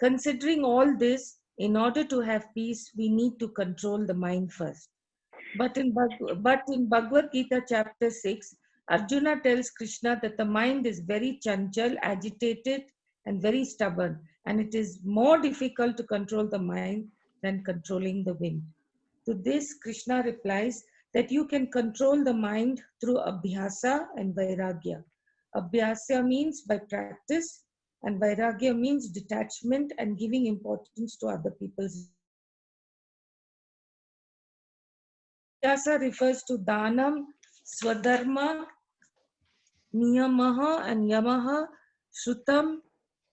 Considering all this, in order to have peace, we need to control the mind first. But in Bhagavad Gita chapter 6, Arjuna tells Krishna that the mind is very chanchal, agitated, and very stubborn, and it is more difficult to control the mind than controlling the wind. To this, Krishna replies that you can control the mind through abhyasa and vairagya. Abhyasa means by practice, and vairagya means detachment and giving importance to other people's. Abhyasa refers to dhanam, swadharma, niyamaha and yamaha, shrutam,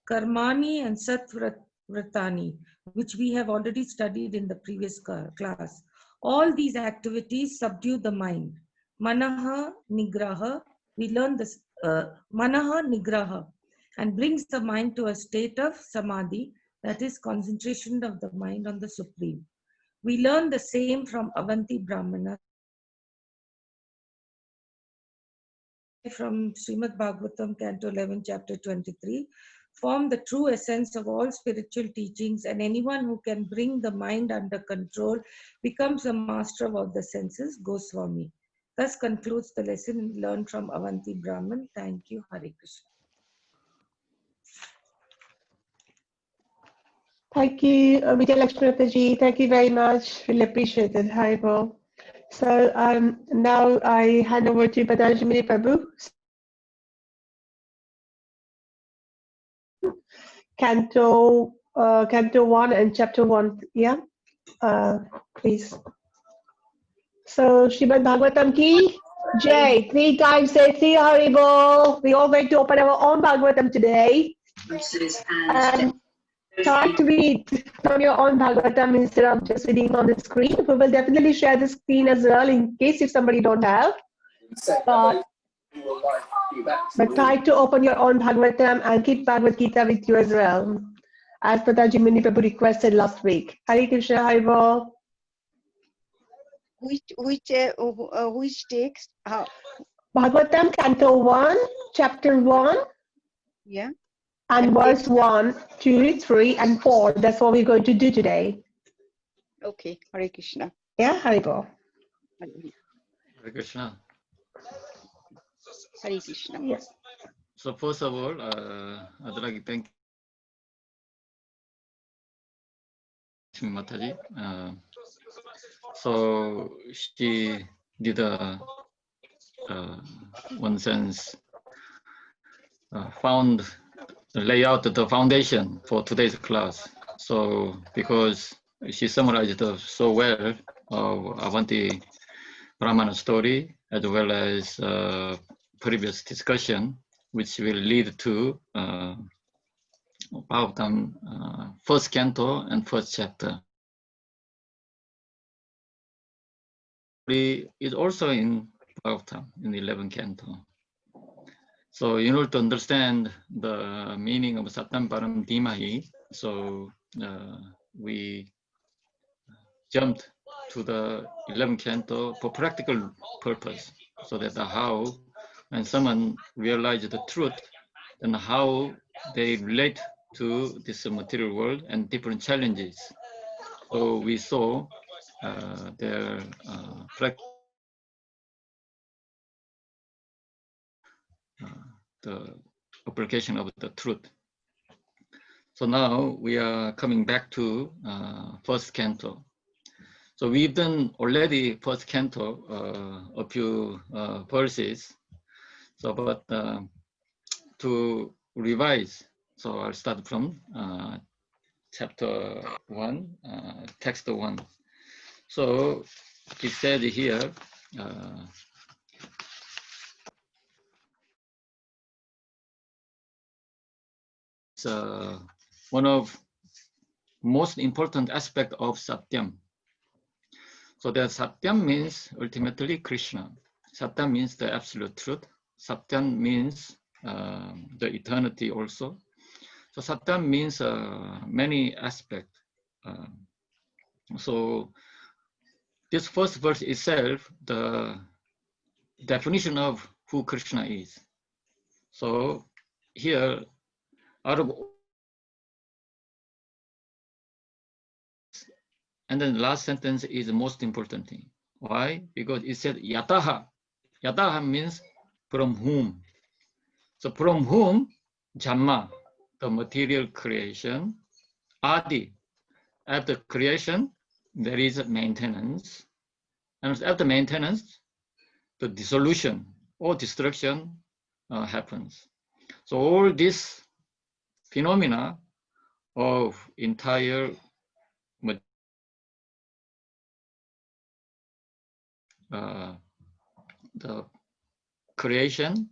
karmani and satvratani, which we have already studied in the previous class. All these activities subdue the mind. Manaha nigraha, we learn this, manaha nigraha, and brings the mind to a state of samadhi, that is concentration of the mind on the Supreme. We learn the same from Avanti Brahmana, from Srimad Bhagavatam, Canto 11, Chapter 23, form the true essence of all spiritual teachings, and anyone who can bring the mind under control becomes the master of all the senses, Goswami. Thus concludes the lesson learned from Avanti Brahman. Thank you. Hare Krishna. Thank you, Vijayalakshmi Prabhuji. Thank you very much. Really appreciate it. Haribol. So now I hand over to PatanjaliMuni Prabhu. Canto 1 and chapter 1. Yeah, please. So Srimad Bhagavatam ki Jai. 3 times say Sri Haribol. We all going to open our own Bhagavatam today. Try to read from your own Bhagavatam instead of just reading on the screen. We will definitely share the screen as well in case if somebody don't have. But try to open your own Bhagavatam and keep Bhagavad Gita with you as well, as PatanjaliMuni Prabhu requested last week. Hare Krishna, Haribol. Which text? Bhagavatam, Canto 1, Chapter 1. Yeah. And verse 1, 2, 3, and 4. That's what we're going to do today. Okay. Hare Krishna. Yeah, Haribol. Hare Krishna. Hare Krishna. Yes. So first of all, I'd like to thank Mataji. So she did a one sense found lay out the foundation for today's class. So because she summarized so well of Avanti Brahmana story as well as previous discussion, which will lead to Bhagavatam first canto and first chapter. Is also in Bhagavatam in the 11th canto. So in order to understand the meaning of Satyam Param Dhimahi, so we jumped to the 11th canto for practical purpose, so that how when someone realizes the truth, then how they relate to this material world and different challenges. So we saw their the application of the truth. So now we are coming back to first canto. So we've done already first canto a few verses. So but to revise, so I'll start from chapter 1, text 1. So it said here, it's one of most important aspect of Satyam. So that Satyam means ultimately Krishna. Satyam means the absolute truth. Satyam means the eternity also. So Satyam means many aspects. So this first verse itself, the definition of who Krishna is. So here, out of And then the last sentence is the most important thing. Why? Because it said yataha. Yataha means from whom. So from whom? Jamma, the material creation. Adi, after creation, there is maintenance. And after maintenance, the dissolution or destruction happens. So all this phenomena of entire the creation,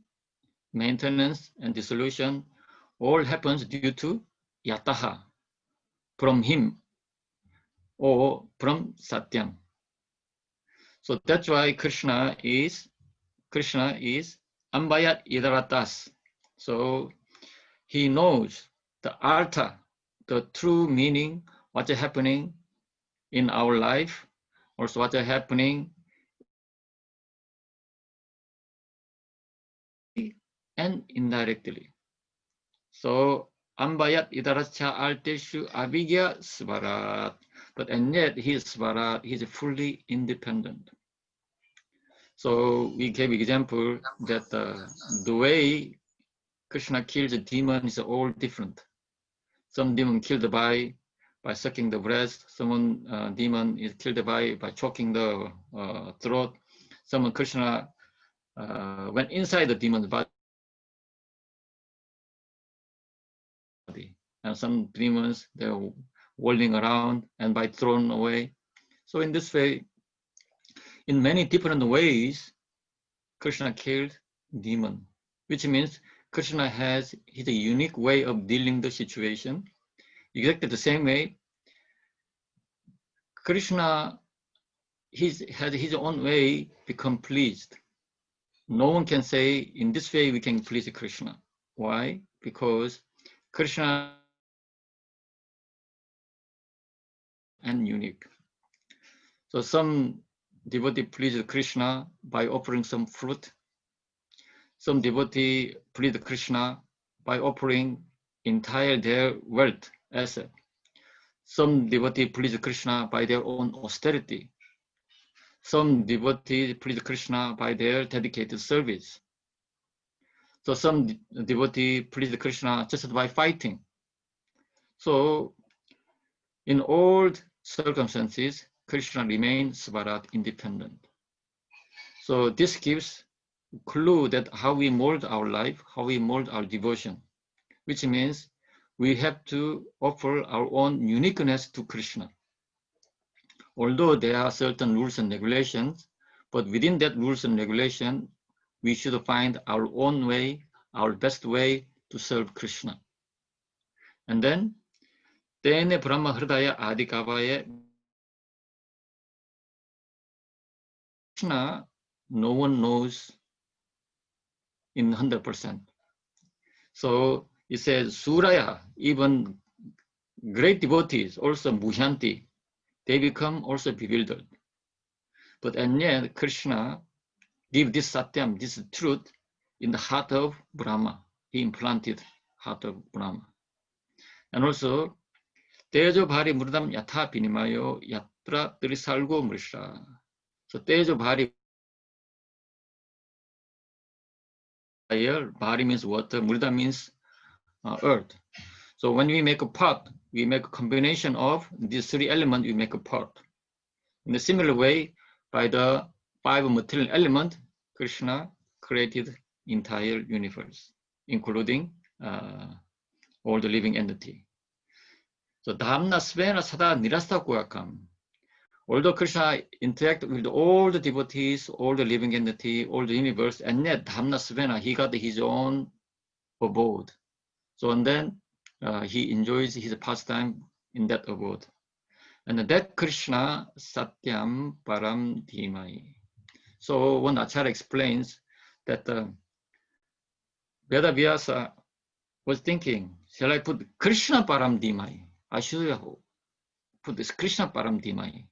maintenance, and dissolution all happens due to yataha, from him, or from satyam. So that's why Krishna is ambayat idaratas. So he knows the artha, the true meaning, what's happening in our life, also what's happening and indirectly. So ambayat idaracha alteshu abhigya svarat. But and yet he is svarat, he is fully independent. So we gave example that the way Krishna kills a demon is all different. Some demon killed by sucking the breast. Some demon is killed by choking the throat. Some Krishna went inside the demon's body. And some demons, they're whirling around and by thrown away. So in this way, in many different ways, Krishna killed demon, which means Krishna has his unique way of dealing the situation. Exactly the same way, Krishna has his own way become pleased. No one can say in this way we can please Krishna. Why? Because Krishna and unique. So some devotee please Krishna by offering some fruit. Some devotee please Krishna by offering entire their wealth asset. Some devotee please Krishna by their own austerity. Some devotee please Krishna by their dedicated service. So some devotee please Krishna just by fighting. So in all circumstances, Krishna remains Svarat independent. So this gives clue that how we mold our life, how we mold our devotion, which means we have to offer our own uniqueness to Krishna. Although there are certain rules and regulations, but within that rules and regulation, we should find our own way, our best way to serve Krishna. And then, Tene Brahma Hridaya Adikavaya, Krishna, no one knows in 100%. So it says, Suraya, even great devotees, also Muhyanti, they become also bewildered. But and yet Krishna give this satyam, this truth in the heart of Brahma. He implanted heart of Brahma. And also, Tejo Bhari Murdam Yatha Pinimayo Yatra Trisalgo Mrisha. So Tejo Bhari, Bhari means water, Murda means earth. So when we make a pot, we make a combination of these three elements, we make a pot. In a similar way, by the 5 material elements, Krishna created entire universe, including all the living entity. So Dhamna Svena Sada Nirasta Kuakam. Although Krishna interacted with all the devotees, all the living entity, all the universe, and yet Dhamna Svena, he got his own abode. So and then he enjoys his pastime in that abode. And that Krishna Satyam Param Dhimai. So one Acharya explains that Vedavyasa was thinking, shall I put Krishna Param Dhimai? I should put this Krishna Param Dhimai.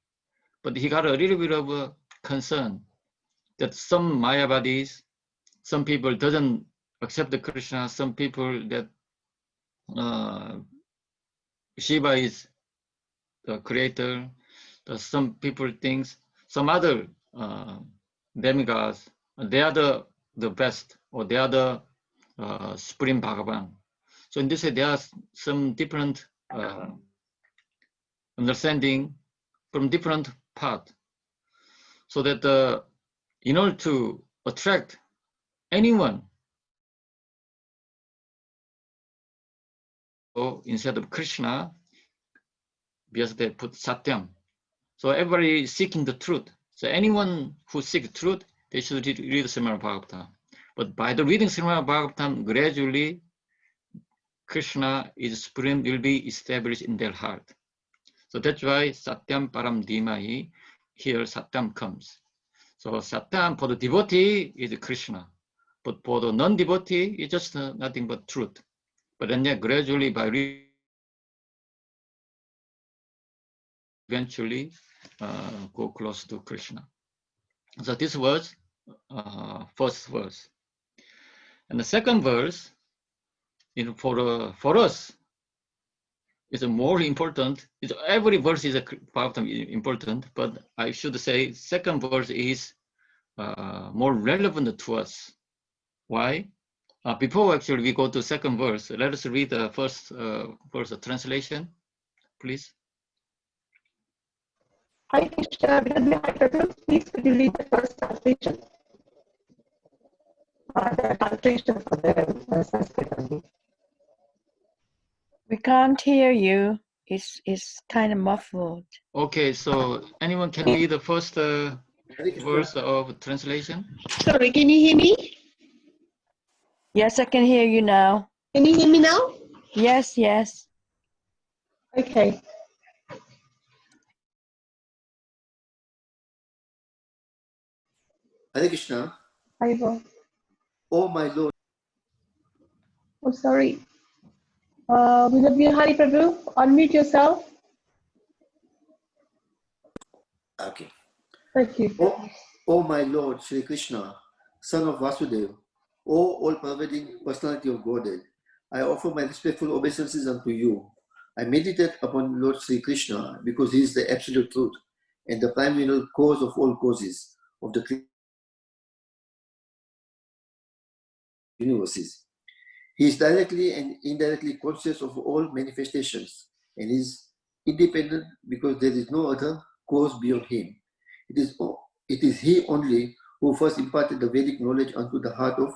But he got a little bit of a concern that some Mayavadis, some people doesn't accept the Krishna, some people that Shiva is the creator, some people think some other demigods, they are the best, or they are the Supreme Bhagavan. So in this way, there are some different understanding from different part, so that in order to attract anyone, so instead of Krishna, because they put Satyam. So everybody seeking the truth. So anyone who seeks truth, they should read Srimad Bhagavatam. But by the reading Srimad Bhagavatam, gradually Krishna is supreme, will be established in their heart. So that's why Satyam Param Dhimahi, here Satyam comes. So Satyam for the devotee is Krishna, but for the non-devotee, it's just nothing but truth. But then gradually by eventually go close to Krishna. So this was first verse. And the second verse, for us, is more important. Every verse is important, but I should say second verse is more relevant to us. Why? Before actually we go to second verse, let us read the first verse translation, please. Hi, Krishna. Please could you read the first translation? The translation for the Sanskrit only. We can't hear you. It's kind of muffled. Okay, so anyone can read the first verse of translation? Sorry, can you hear me? Yes, I can hear you now. Can you hear me now? Yes, yes. Okay. Hare Krishna. Haribo. Oh my Lord. Oh, sorry. Vinodvin Hari Prabhu, unmute yourself. Okay. Thank you. Oh my Lord, Shri Krishna, son of Vasudeva, O all-pervading personality of Godhead, I offer my respectful obeisances unto you. I meditate upon Lord Sri Krishna because he is the absolute truth and the primary cause of all causes of the universes. He is directly and indirectly conscious of all manifestations and is independent because there is no other cause beyond him. It is he only who first imparted the Vedic knowledge unto the heart of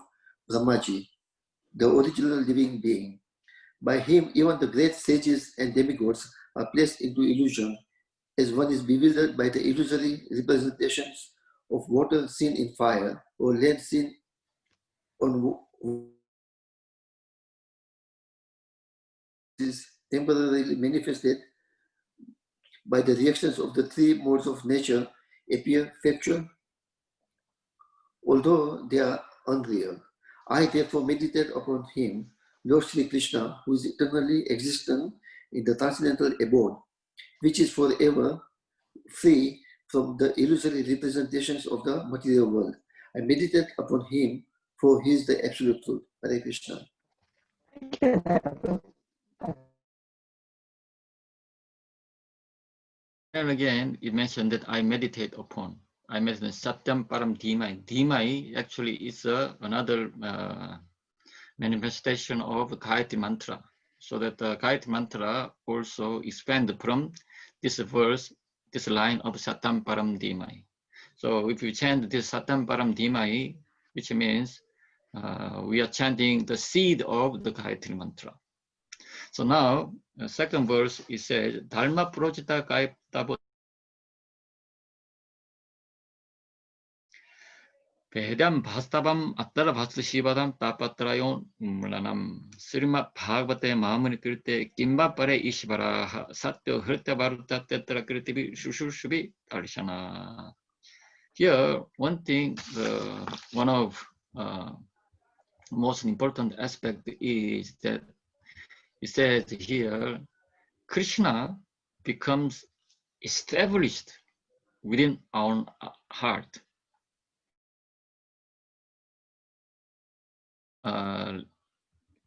Brahmaji, the original living being. By him, even the great sages and demigods are placed into illusion, as one is bewildered by the illusory representations of water seen in fire or land seen on is temporarily manifested by the reactions of the three modes of nature appear factual, although they are unreal. I therefore meditate upon him, Lord Sri Krishna, who is eternally existent in the transcendental abode, which is forever free from the illusory representations of the material world. I meditate upon him, for he is the absolute truth. Hare Krishna. Thank you, Prabhu. And again, it mentioned that I meditate upon. I mentioned Satyam Param Dhimai. Dhimai actually is another manifestation of Gayatri Mantra. So that the Gayatri Mantra also expanded from this verse, this line of Satyam Param Dhimai. So if you chant this Satyam Param Dhimai, which means we are chanting the seed of the Gayatri Mantra. So now, the second verse, it says, Dharma Projita Gayatabo Vedam Bhastavam Attara Bhasta Shivadam Tapatrayon Mulanam Srimad Bhagavate Mahamuni Kirte Kimba Pare Ishvara Satya Hirta Bharuta Tetra Kirtibi Shushushubi Arishana. Here, one thing, one of most important aspect is that it says here, Krishna becomes established within our heart.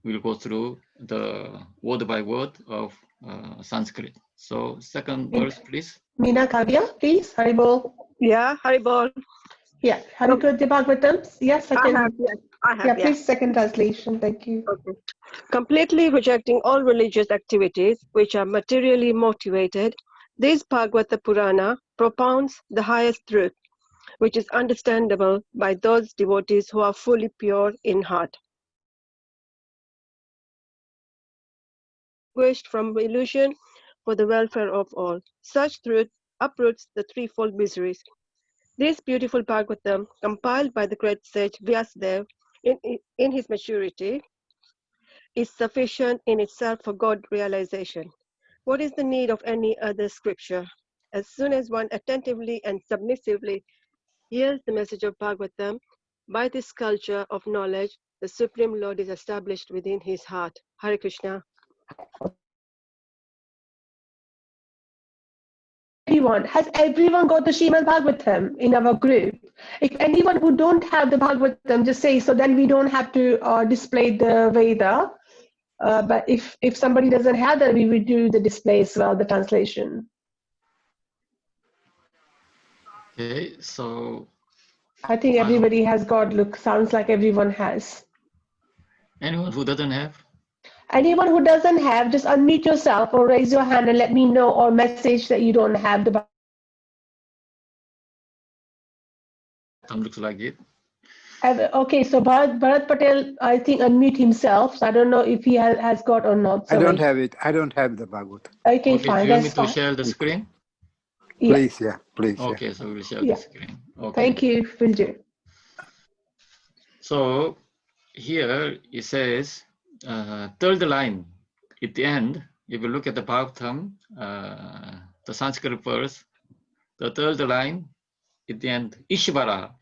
We'll go through the word by word of Sanskrit. So second verse, please. Meena Kavya, please. Haribol. Yeah, Haribol. Yeah, have you got the Bhagavatams? Yes, I have, second. yes. I have, Yeah, yeah. please, second translation. Thank you. Okay. Completely rejecting all religious activities which are materially motivated, this Bhagavata Purana propounds the highest truth, which is understandable by those devotees who are fully pure in heart. Distinguished from illusion for the welfare of all. Such truth uproots the threefold miseries. This beautiful Bhagavatam, compiled by the great sage Vyasadeva in his maturity, is sufficient in itself for God realization. What is the need of any other scripture? As soon as one attentively and submissively hears the message of Bhagavatam, by this culture of knowledge, the Supreme Lord is established within his heart. Hare Krishna. Has everyone got the Srimad Bhagavatam in our group? If anyone who don't have the Bhagavatam, just say so. Then we don't have to display the Veda. But if somebody doesn't have that, we will do the display as well, the translation. Okay, so I think everybody has got. Look, sounds like everyone has. anyone who doesn't have? Anyone who doesn't have, just unmute yourself or raise your hand and let me know, or message that you don't have the. Looks like it. Okay, so Bharat Patel, I think, unmute himself. So I don't know if he has got or not. I Sorry. don't have it. I don't have the Bhagavad. Okay, Okay, fine. do you want me That's to fine. share the screen? Yeah. Please, yeah, please, yeah. Okay, so we'll share Yeah. the screen. Okay. Thank you, will do. So here it says, third line at the end, if you look at the Bhagavatam, the Sanskrit verse, the third line at the end, Ishvara.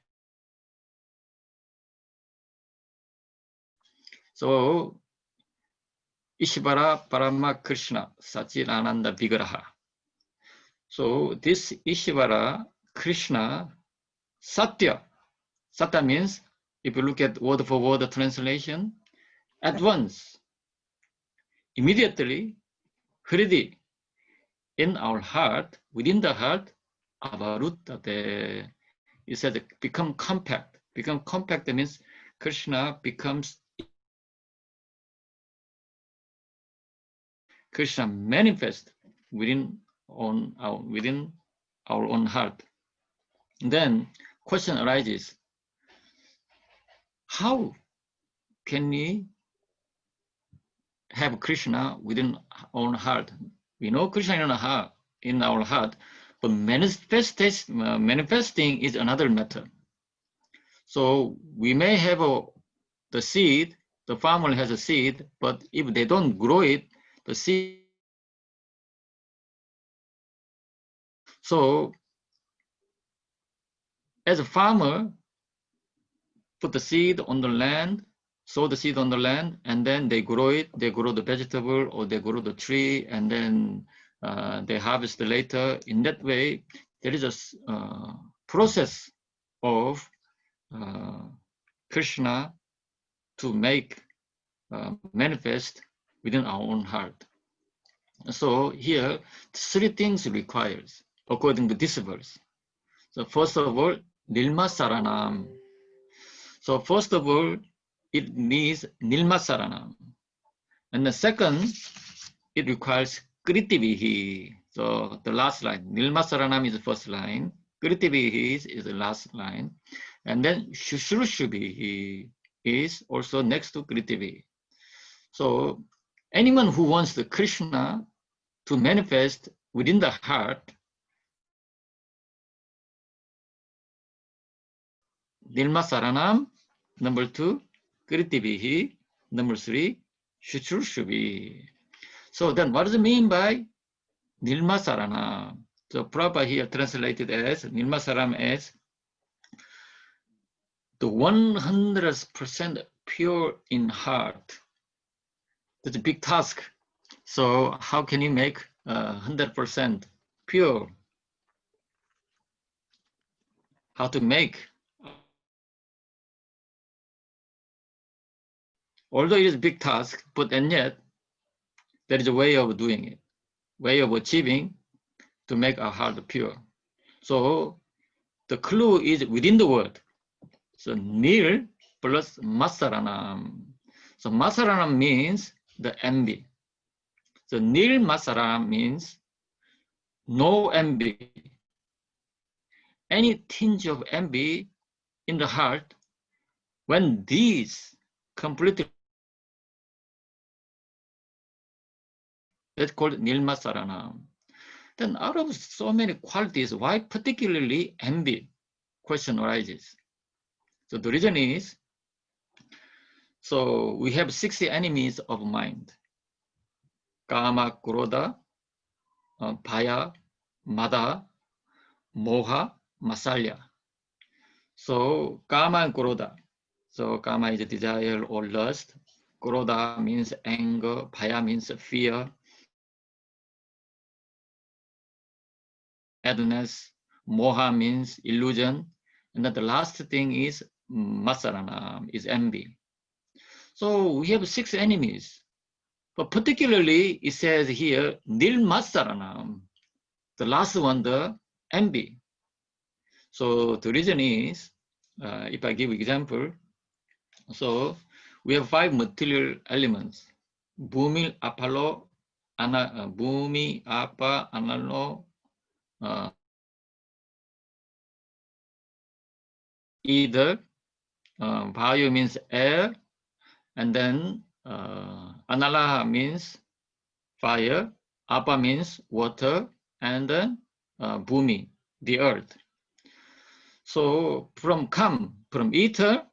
So Ishvara Parama Krishna Sachidananda Vigraha. So this Ishvara Krishna Satya. Satya means, if you look at word for word translation, at once, immediately, Hridi, in our heart, within the heart, Avaruttate. It says become compact. Become compact means Krishna becomes, Krishna manifest within our own heart. Then question arises, how can we have Krishna within our own heart? We know Krishna in our heart, but manifesting is another matter. So we may have the seed, the farmer has a seed, but if they don't grow it, the seed. So as a farmer, put the seed on the land, sow the seed on the land, and then they grow it, they grow the vegetable or they grow the tree, and then they harvest later. In that way, there is a process of Krishna to make manifest within our own heart. So here, three things requires according to this verse. So first of all, Nilma Saranam. So first of all, it needs Nilma Saranam. And the second, it requires Kritivihi. So the last line, Nilma Saranam is the first line, Kritivihi is the last line, and then Shushrushubihi is also next to Kritivihi. So anyone who wants the Krishna to manifest within the heart, Nilma Saranam, number 2, Kritivihi, number 3, Shuchurshubhi. So then what does it mean by Nilma Sarana? So Prabhupada here translated as Nilma Saram as the 100% pure in heart. That's a big task. So how can you make 100% pure? How to make? Although it is a big task, but and yet there is a way of doing it, way of achieving to make our heart pure. So the clue is within the word. So nil plus masaranam. So masaranam means the envy. So nil masaranam means no envy. Any tinge of envy in the heart, when these completely, that's called nilmasaranam. Then out of so many qualities, why particularly envy? Question arises. So the reason is, so we have 60 enemies of mind. Kama, Kuroda, Bhaya, Mada, Moha, Masalya. So Kama and Kuroda. So Kama is desire or lust. Kuroda means anger. Bhaya means fear. Madness. Moha means illusion. And then the last thing is Masarana, is envy. So we have 6 enemies. But particularly it says here, Nil Masaranam. The last one, the envy. So the reason is, if I give example, so we have 5 material elements: Bhumi, Apalo, Bhumi, Apa, Analo, either. Vayu means air, and then Anala means fire, Apa means water, and then Bhumi, the earth. So from ether,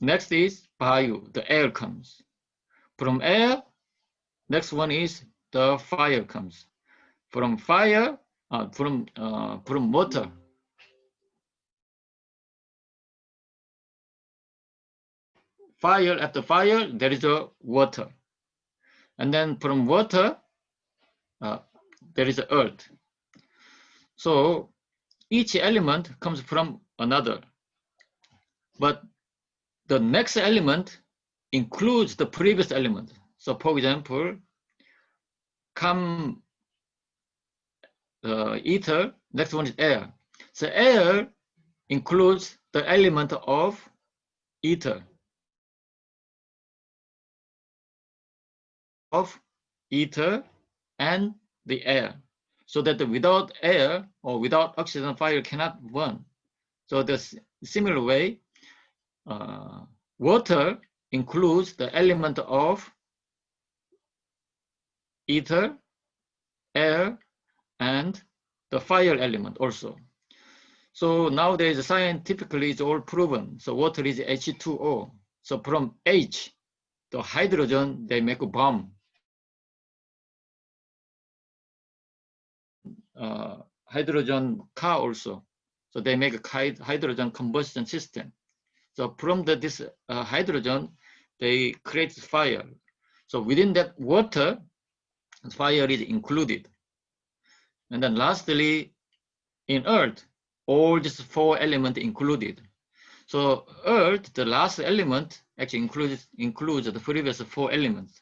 next is Vayu, the air comes. From air, next one is the fire comes. From fire, from water. Fire, after fire, there is a water. And then from water, there is the earth. So each element comes from another. But the next element includes the previous element. So for example, come ether, next one is air. So air includes the element of ether. Of ether and the air. So that without air or without oxygen, fire cannot burn. So the similar way, water includes the element of ether, air, and the fire element also. So nowadays, scientifically, it's all proven. So water is H2O. So from H, the hydrogen, they make a bomb. Hydrogen car also. So they make a hydrogen combustion system. So from this hydrogen, they create fire. So within that water, fire is included. And then lastly, in earth, all these 4 elements included. So earth, the last element, actually includes the previous 4 elements.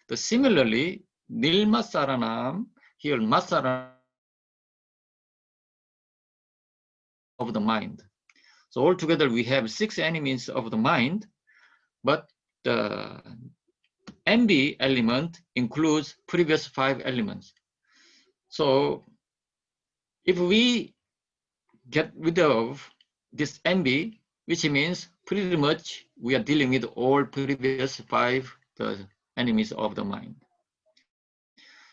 So similarly, Nilmasaranam, here Masaranam of the mind. So altogether we have 6 enemies of the mind, but the envy element includes previous 5 elements. So if we get rid of this envy, which means pretty much we are dealing with all previous 5 the enemies of the mind.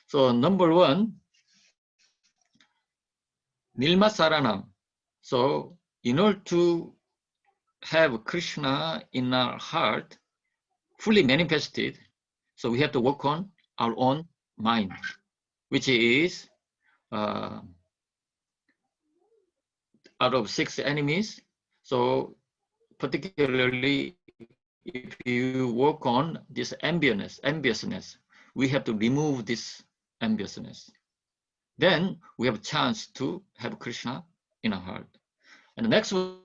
So number 1, Nilma Saranam. So in order to have Krishna in our heart fully manifested, so we have to work on our own mind, which is out of 6 enemies. So particularly if you work on this enviousness, we have to remove this enviousness. Then we have a chance to have Krishna in our heart. And the next one,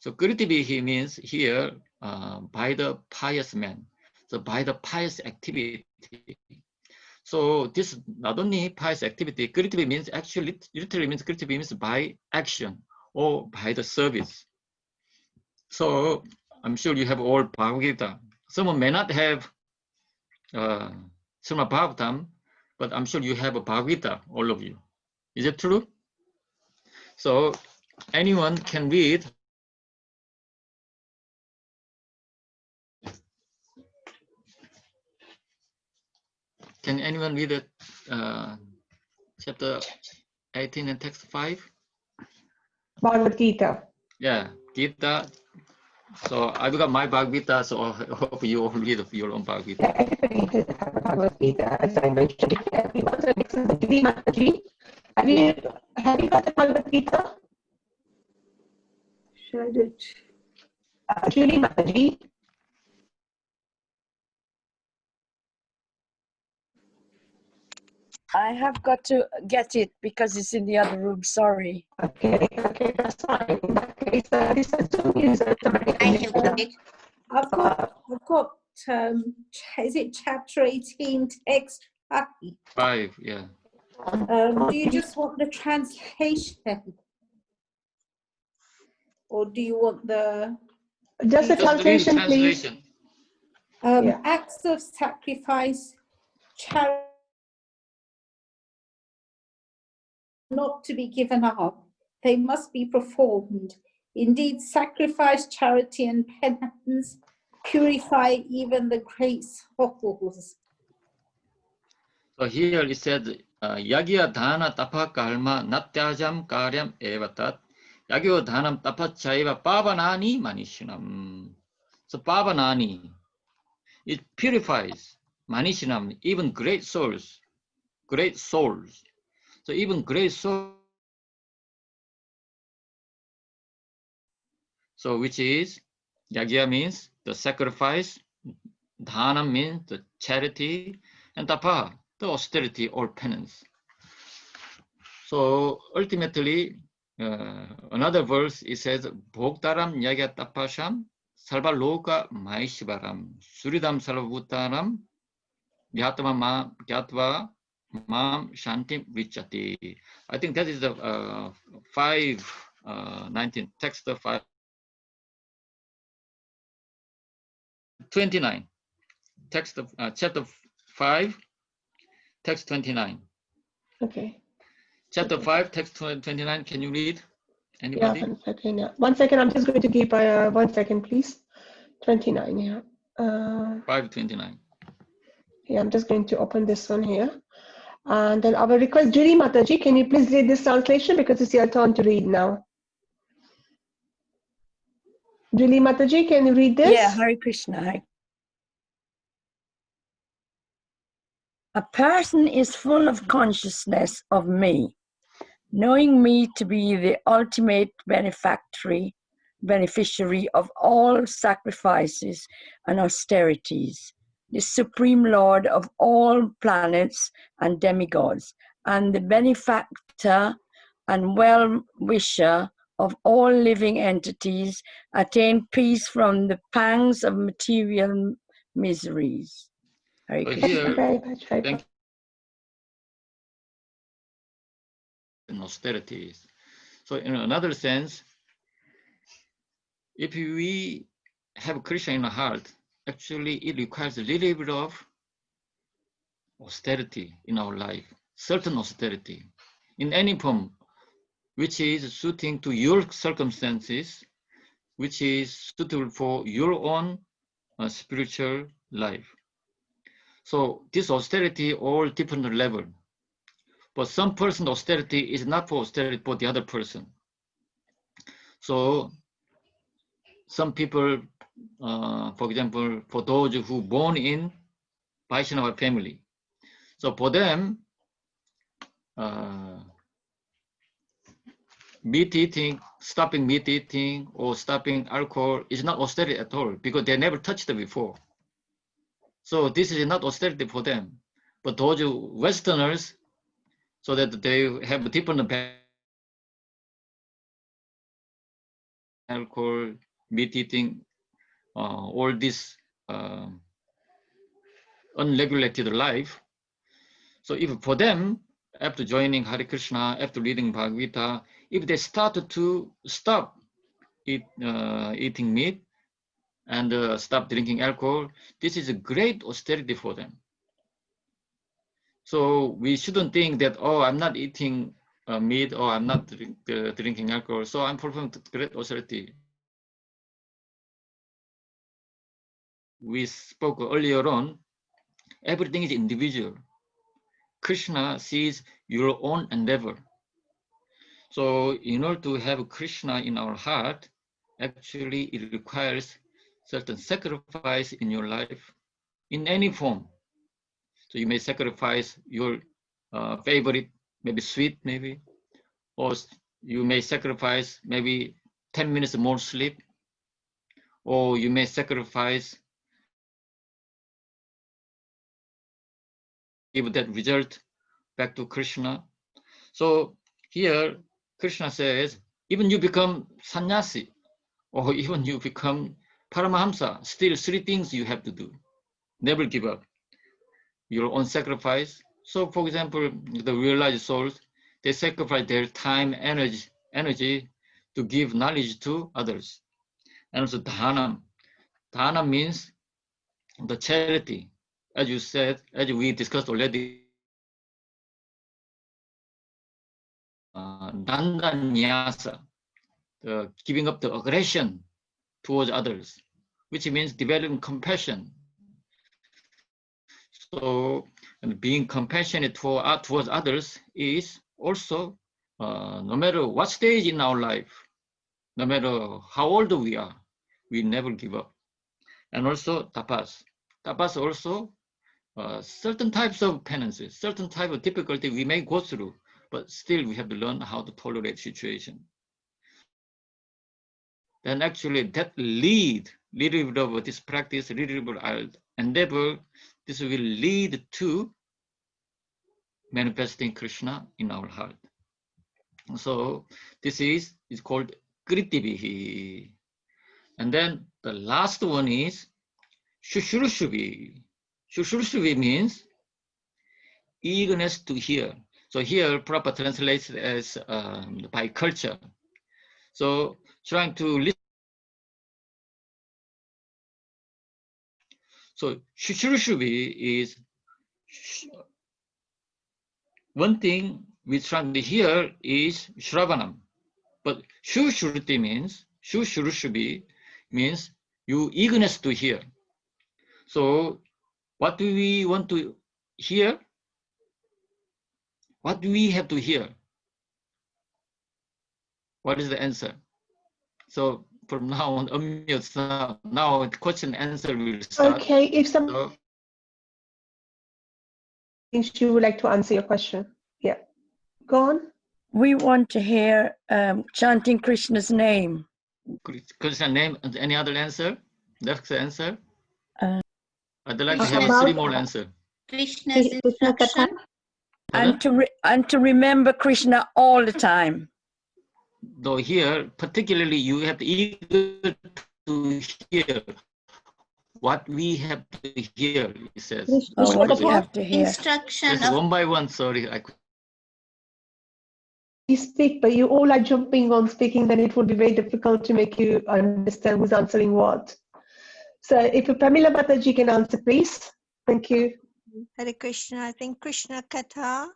so Kritivihi means here by the pious man. So by the pious activity. So this not only pious activity, Kirtivi means actually, literally means Kirtivi means by action or by the service. So I'm sure you have all Bhagavad Gita. Someone may not have Srimad Bhagavatam, but I'm sure you have a Bhagavad Gita, all of you. Is it true? So anyone can read. Can anyone read it? Chapter 18 and text 5? Bhagavad Gita. Yeah, Gita. So I've got my Bhagavad Gita, so I hope you all read your own Bhagavad Gita. Yeah, everybody has a Bhagavad Gita, as I mentioned. Everyone, so this is the Julie Mataji. Have you got the Bhagavad Gita? Should I do it? Julie Mataji. I have got to get it because it's in the other room. Sorry. Okay, that's fine. In that case, this is Zoom user. I have got it. I've got is it chapter 18, text 5? 5, yeah. Do you just want the translation? Or do you want the... Just the Just read the translation, please. translation. Yeah. Acts of sacrifice, charity, not to be given up. They must be performed. Indeed, sacrifice, charity, and penance purify even the great souls. So here it said, Yagya dhana tapa kalma natyajam karyam evatat. Yagyo dhanam tapa chaiva pavanani manishinam. So pavanani, it purifies manishinam, even great souls. Great souls. So even great souls. So which is, Yagya means the sacrifice, Dhanam means the charity, and Tapa, the austerity or penance. So ultimately, another verse, it says, Bhoktaram Yagya Tapasham, Sarvaloka Maishvaram, Suridam Sarvabhutaram, Gyatva Mam Shantim Vichati. I think that is the 5:19, text of 5:29, text of chapter 5, text 29. Okay. Chapter 5, text 29. Can you read? Anybody? Yeah, 1 second. Yeah. 1 second. I'm just going to keep 1 second, please. 29. Yeah. 5:29. Yeah, I'm just going to open this one here. And then I will request Julie Mataji, can you please read this translation because it's your turn to read now. Julie Mataji, can you read this? Yeah, Hare Krishna. A person is full of consciousness of me, knowing me to be the ultimate beneficiary of all sacrifices and austerities, the supreme lord of all planets and demigods, and the benefactor and well-wisher of all living entities, attain peace from the pangs of material miseries. Hare So Krishna. here, Very much. thank you. And austerities. So in another sense, if we have Krishna in our heart, actually it requires a little bit of austerity in our life, certain austerity in any form, which is suiting to your circumstances, which is suitable for your own spiritual life. So this austerity all different level. But some person austerity is not for austerity for the other person. So some people, for example, for those who born in Vaishnava family, so for them, meat eating, stopping meat eating or stopping alcohol is not austerity at all because they never touched it before. So this is not austerity for them. But those Westerners, so that they have different alcohol, meat eating, all this unregulated life. So if for them, after joining Hare Krishna, after reading Bhagavad Gita, if they start to stop eating meat and stop drinking alcohol, this is a great austerity for them. So we shouldn't think that, oh, I'm not eating meat or I'm not drinking alcohol, so I'm performing great austerity. We spoke earlier on, everything is individual. Krishna sees your own endeavor. So in order to have Krishna in our heart, actually it requires certain sacrifice in your life in any form. So you may sacrifice your favorite, maybe sweet, maybe, or you may sacrifice maybe 10 minutes more sleep, or you may sacrifice give that result back to Krishna. So here Krishna says, even you become sannyasi, or even you become Paramahamsa, still 3 things you have to do. Never give up. Your own sacrifice. So for example, the realized souls, they sacrifice their time, energy to give knowledge to others. And also dhanam. Dhanam means the charity. As you said, as we discussed already, dandanyasa, the giving up the aggression towards others, which means developing compassion. So and being compassionate towards others is also, no matter what stage in our life, no matter how old we are, we never give up. And also tapas. Tapas also certain types of penances, certain type of difficulty we may go through, but still we have to learn how to tolerate situation. Then actually that little bit of this practice, little bit of endeavor, this will lead to manifesting Krishna in our heart. So this is called Kritivihi. And then the last one is Shushrushuvi. Shushrushuvi means eagerness to hear. So here Prabhupada translates as by culture. So trying to listen. So Shushrushuvi is one thing we trying to hear is Shravanam. But Shushruti means, Shushrushubhi means you eagerness to hear. So what do we want to hear? What do we have to hear? What is the answer? So from now on, unmute now question answer will start. Okay, if some things you would like to answer your question. Yeah, go on. We want to hear chanting Krishna's name. Krishna's name, and any other answer? That's the answer. I'd like to have Krishna's- 3 more answers. Krishna's instruction. And to remember Krishna all the time. Though here, particularly, you have to eager to hear what we have to hear, he says. Oh, what do you have to hear? Instruction Just of one by one, sorry. You speak, but you all are jumping on speaking, then it would be very difficult to make you understand who's answering what. So if Pramila Mataji can answer, please. Thank you. Hare Krishna. I think Krishna Katha.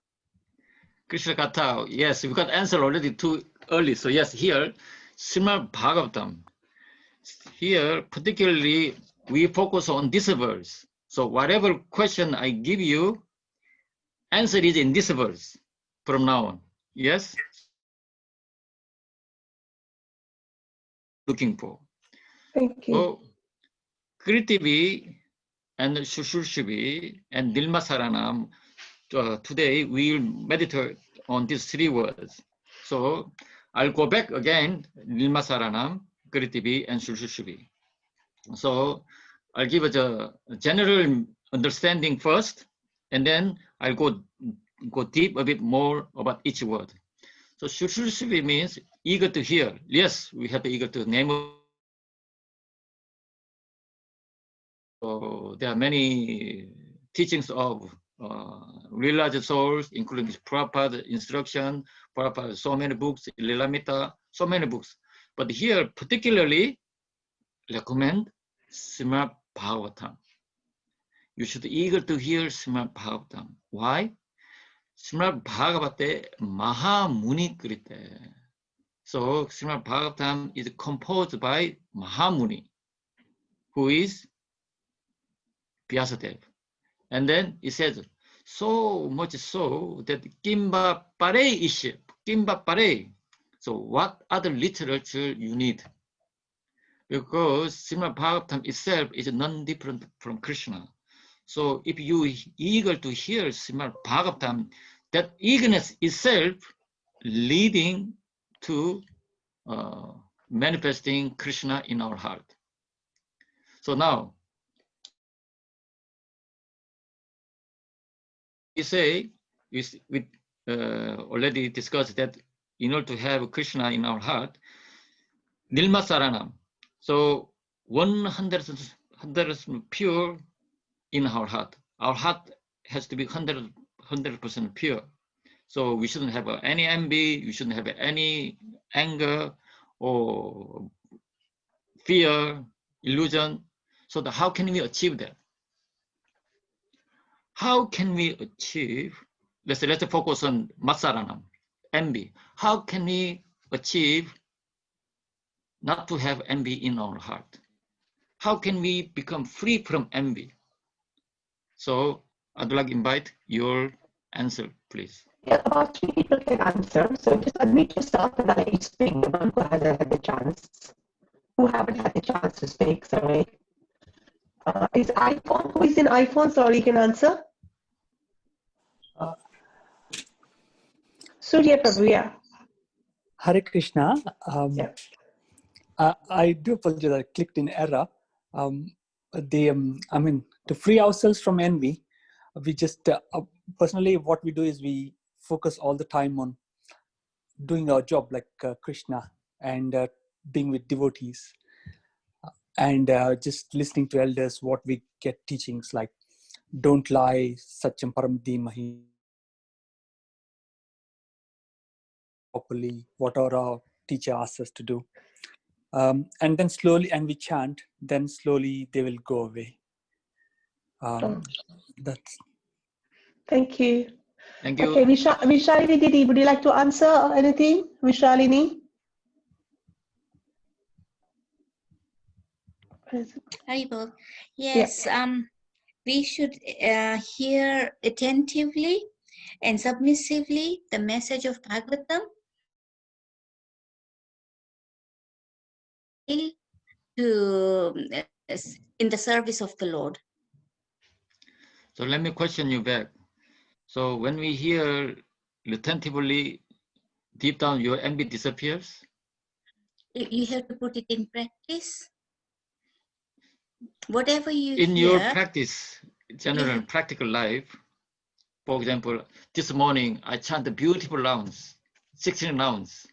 Krishna Katha, yes, we got answer already too early. So yes, here, Srimad Bhagavatam. Here, particularly, we focus on this verse. So whatever question I give you, answer is in this verse from now on. Yes? Looking for. Thank you. So, Kritivi and Shushushivi and Nilmasaranam, today we will meditate on these 3 words. So I'll go back again, Nilmasaranam, Kritivi, and Shushushivi. So I'll give it a general understanding first, and then I'll go deep a bit more about each word. So Shushushivi means eager to hear. Yes, we have to eager to name. So there are many teachings of realized souls, including Prabhupada's instruction, Prabhupada, so many books, Lilamita, so many books. But here, particularly recommend Srimad Bhagavatam. You should eager to hear Srimad Bhagavatam. Why? Srimad Bhagavate Mahamuni Krite. So Srimad Bhagavatam is composed by Mahamuni, who is Vyasadeva. And then it says, so much so that Kimba Pare Ishe, Kimba Pare. So what other literature you need? Because Srimad Bhagavatam itself is non-different from Krishna. So if you eager to hear Srimad Bhagavatam, that eagerness itself leading to manifesting Krishna in our heart. So now, we say, we already discussed that in order to have Krishna in our heart, Nilma Saranam. So 100% pure in our heart. Our heart has to be 100% pure. So we shouldn't have any envy, we shouldn't have any anger or fear, illusion. So how can we achieve that? How can we achieve, let's focus on Matsaranam, envy. How can we achieve not to have envy in our heart? How can we become free from envy? So I'd like to invite your answer, please. Yeah, about 3 people can answer. So just unmute yourself and I'll let you speak. The one who hasn't had the chance, who haven't had the chance to speak, sorry. Is iPhone, who is in iPhone, sorry, you can answer? Surya Prabhu, yeah. Hare Krishna. Yeah. I do apologize, I clicked in error. I mean, to free ourselves from envy, we just, personally, what we do is we focus all the time on doing our job like Krishna and being with devotees and just listening to elders, what we get teachings like, don't lie, Satyam Param Dhimahi, properly, whatever our teacher asks us to do. And then slowly, and we chant, then slowly they will go away. That's. Thank you. Thank you. Okay, Vishalini Didi, would you like to answer anything? Vishalini? Haribol. Yes, we should hear attentively and submissively the message of Bhagavatam to in the service of the Lord. So let me question you back. So when we hear attentively, deep down your envy disappears? You have to put it in practice. Whatever you in hear, your practice, general practical life, for example, this morning I chant the beautiful rounds, 16 rounds,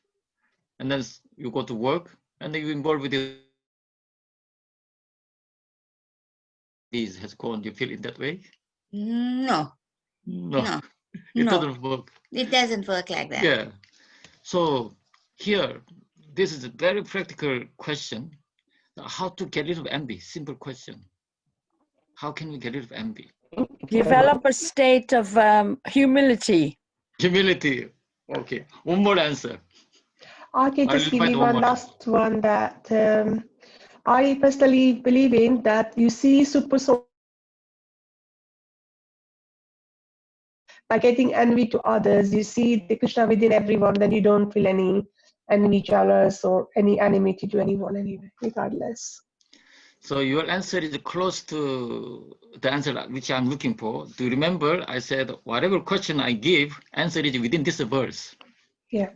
and then you go to work and then you involve with the these has gone. You feel in that way? No. It doesn't work. It doesn't work like that. Yeah. So here, this is a very practical question. How to get rid of envy? Simple question. How can we get rid of envy? Develop a state of humility. Humility. Okay. One more answer. I can just give you one last one that I personally believe in, that you see super soul by getting envy to others. You see the Krishna within everyone, then you don't feel any envy, jealous, or any enmity to anyone anyway, regardless. So your answer is close to the answer which I'm looking for. Do you remember I said whatever question I give, answer is within this verse. Yeah.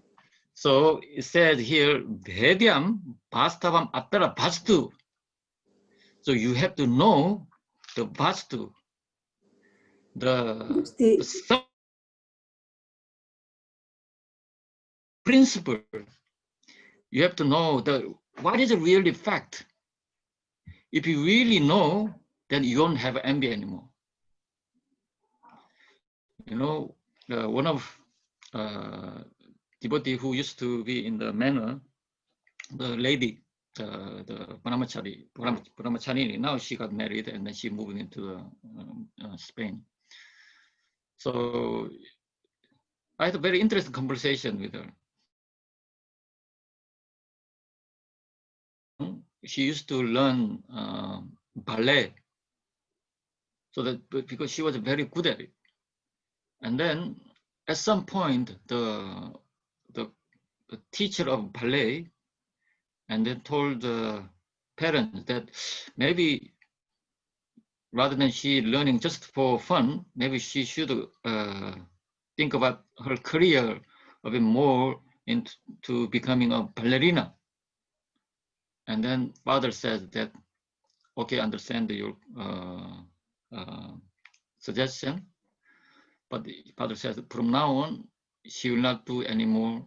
So it says here, Vedyam Vastavam Attara Vastu. So you have to know the Vastu, the principle. You have to know what is the really fact. If you really know, then you don't have envy anymore. You know, one of devotee who used to be in the manor, the lady, the Brahmachari, now she got married and then she moved into Spain. So I had a very interesting conversation with her. She used to learn ballet, so that because she was very good at it. And then at some point, the teacher of ballet and then told the parents that maybe rather than she learning just for fun, maybe she should think about her career a bit more into becoming a ballerina. And then father says that, okay, understand your suggestion, but the father says from now on, she will not do any more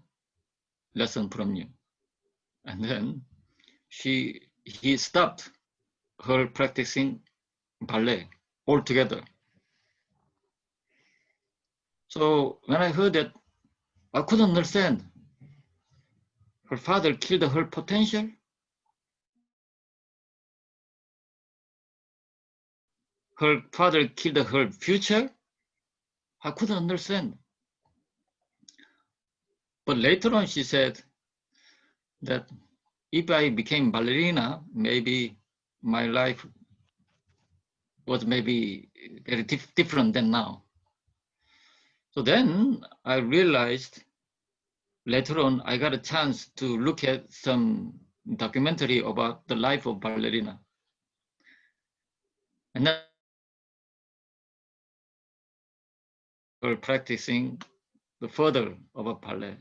lesson from you. And then he stopped her practicing ballet altogether. So when I heard that, I couldn't understand. Her father killed her potential. Her father killed her future. I couldn't understand. But later on, she said that if I became ballerina, maybe my life was maybe very different than now. So then I realized later on, I got a chance to look at some documentary about the life of ballerina. And then we're practicing the further of a ballet.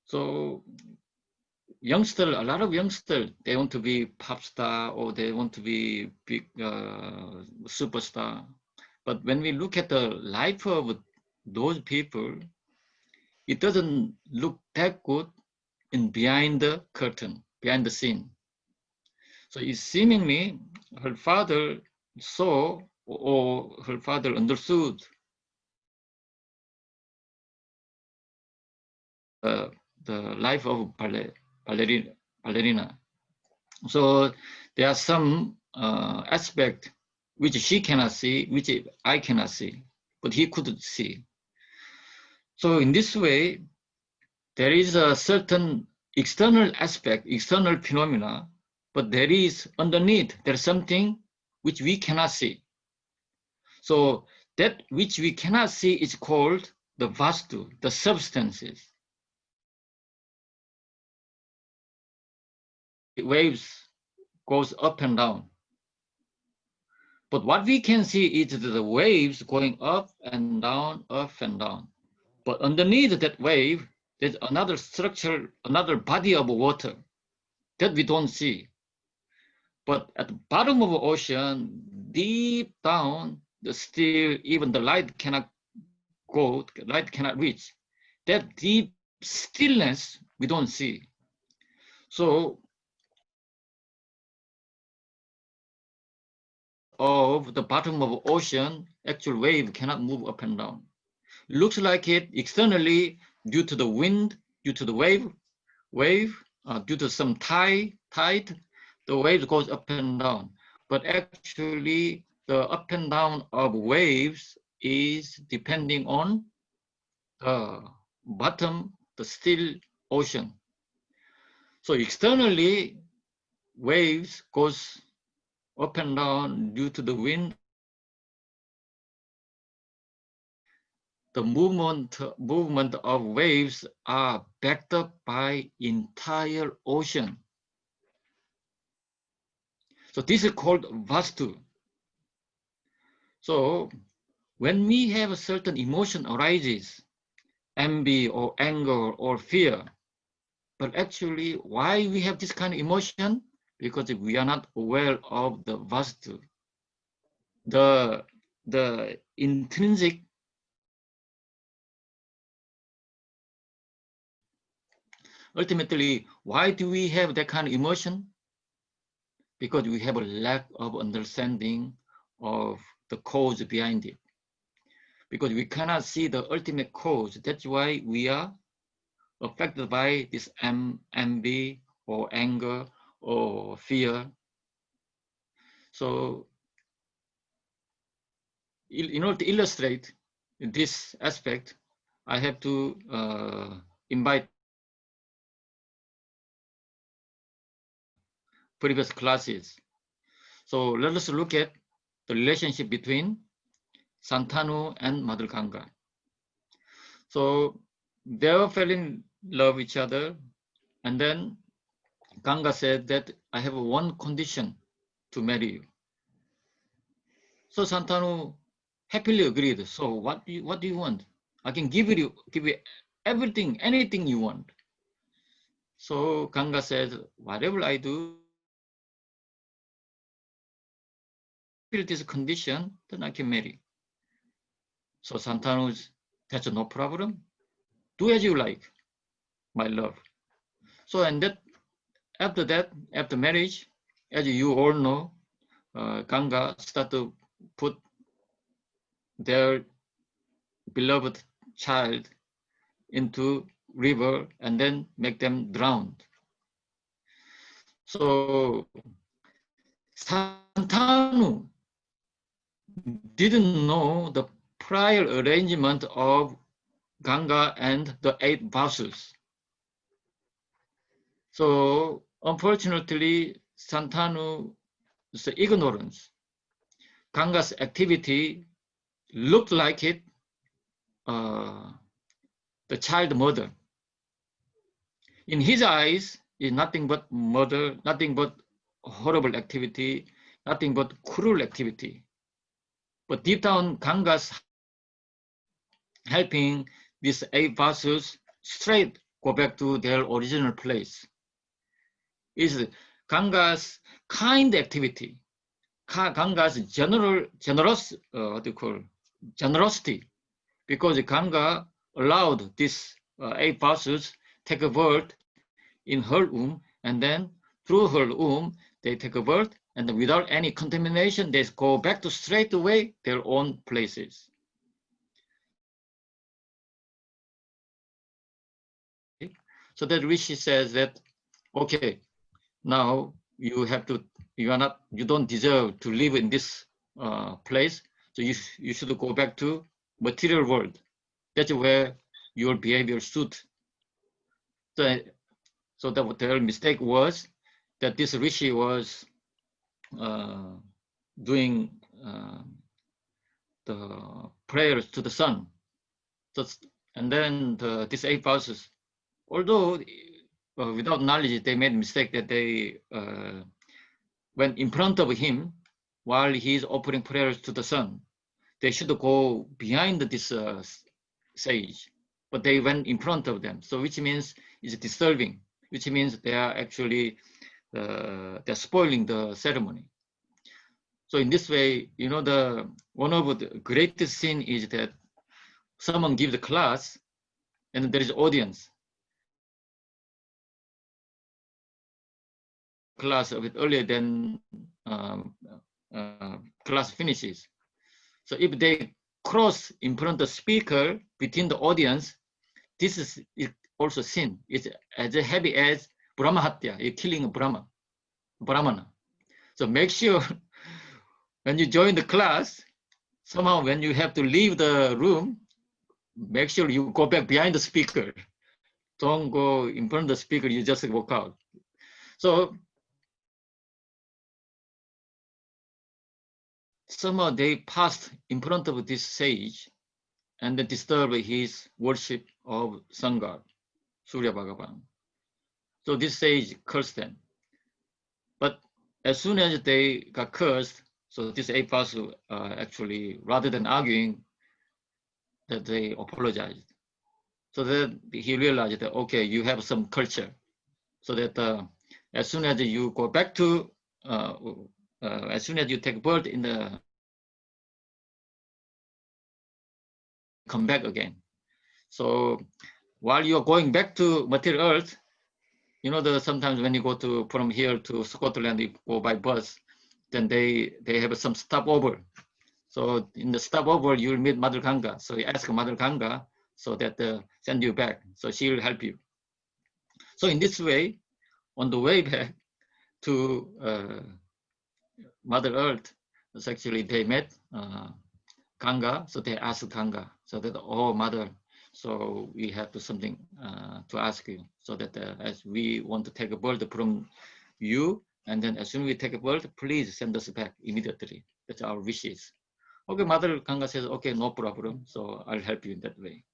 So youngsters, a lot of youngsters, they want to be pop star or they want to be big superstar. But when we look at the life of those people, it doesn't look that good in behind the curtain, behind the scene. So it seemingly her father saw or her father understood the life of ballerina. So there are some aspect which she cannot see, which I cannot see, but he could see. So in this way, there is a certain external aspect, external phenomena, but there is underneath, there's something which we cannot see. So that which we cannot see is called the vastu, the substances. Waves goes up and down. But what we can see is the waves going up and down, up and down. But underneath that wave, there's another structure, another body of water that we don't see. But at the bottom of the ocean, deep down, still even the light cannot go, light cannot reach. That deep stillness we don't see. So of the bottom of the ocean, actual wave cannot move up and down. Looks like it externally due to the wind, due to the wave, due to some tide, the wave goes up and down. But actually, the up and down of waves is depending on the bottom, the still ocean. So externally, waves goes up and down due to the wind. The movement of waves are backed up by entire ocean. So this is called vastu. So when we have a certain emotion arises, envy or anger or fear, but actually why we have this kind of emotion? Because we are not aware of the vastu, the intrinsic. Ultimately, why do we have that kind of emotion? Because we have a lack of understanding of the cause behind it. because we cannot see the ultimate cause. That's why we are affected by this envy or anger or fear. So in order to illustrate this aspect, I have to invite previous classes. So let us look at the relationship between Santanu and Mother Ganga. So they fell in love with each other, and then Ganga said that I have one condition to marry you. So Santanu happily agreed. So what do you want? I can give you everything, anything you want. So Ganga said, whatever I do, fulfill this condition, then I can marry. So Santanu, that's no problem. Do as you like, my love. So and that after marriage, as you all know, Ganga started to put their beloved child into river and then make them drown. So Santanu didn't know the prior arrangement of Ganga and the 8 vassals. So unfortunately, Santanu's ignorance, Ganga's activity looked like it, the child murder. In his eyes, is nothing but murder, nothing but horrible activity, nothing but cruel activity. But deep down, Ganga's helping these 8 vassals straight go back to their original place. Is Ganga's kind activity, Ganga's generosity, because Ganga allowed these 8 vassals take a birth in her womb, and then through her womb they take a birth, and without any contamination they go back to straight away their own places. So that Rishi says that, okay, now you don't deserve to live in this place, so you should go back to material world. That's where your behavior suit. So their mistake was that this Rishi was doing the prayers to the sun. So, and then these 8 vassals, although without knowledge, they made a mistake that they went in front of him while he's offering prayers to the sun. They should go behind this sage, but they went in front of them. So which means it's disturbing, which means they are actually they're spoiling the ceremony. So in this way, you know, one of the greatest sin is that someone gives a class and there is audience. Class a bit earlier than class finishes. So if they cross in front of the speaker between the audience, this is also sin. It's as heavy as Brahmahatya, you're killing a Brahmana. So make sure when you join the class, somehow when you have to leave the room, make sure you go back behind the speaker. Don't go in front of the speaker, you just walk out. So somehow they passed in front of this sage and then disturbed his worship of sun god, Surya Bhagavan. So this sage cursed them. But as soon as they got cursed, so this 8 vassals actually, rather than arguing, that they apologized. So that he realized that, okay, you have some culture. So that as soon as you go back to, as soon as you take birth in the, come back again. So while you're going back to material earth, you know, sometimes when you go from here to Scotland, you go by bus, then they have some stopover. So in the stopover, you'll meet Mother Ganga. So you ask Mother Ganga so that send you back. So she will help you. So in this way, on the way back to Mother Earth, it's actually they met Ganga. So they asked Ganga, so that, oh Mother, so we have something to ask you. So that as we want to take a birth from you, and then as soon as we take a birth, please send us back immediately. That's our wishes. Okay, Mother Ganga says, okay, no problem. So I'll help you in that way.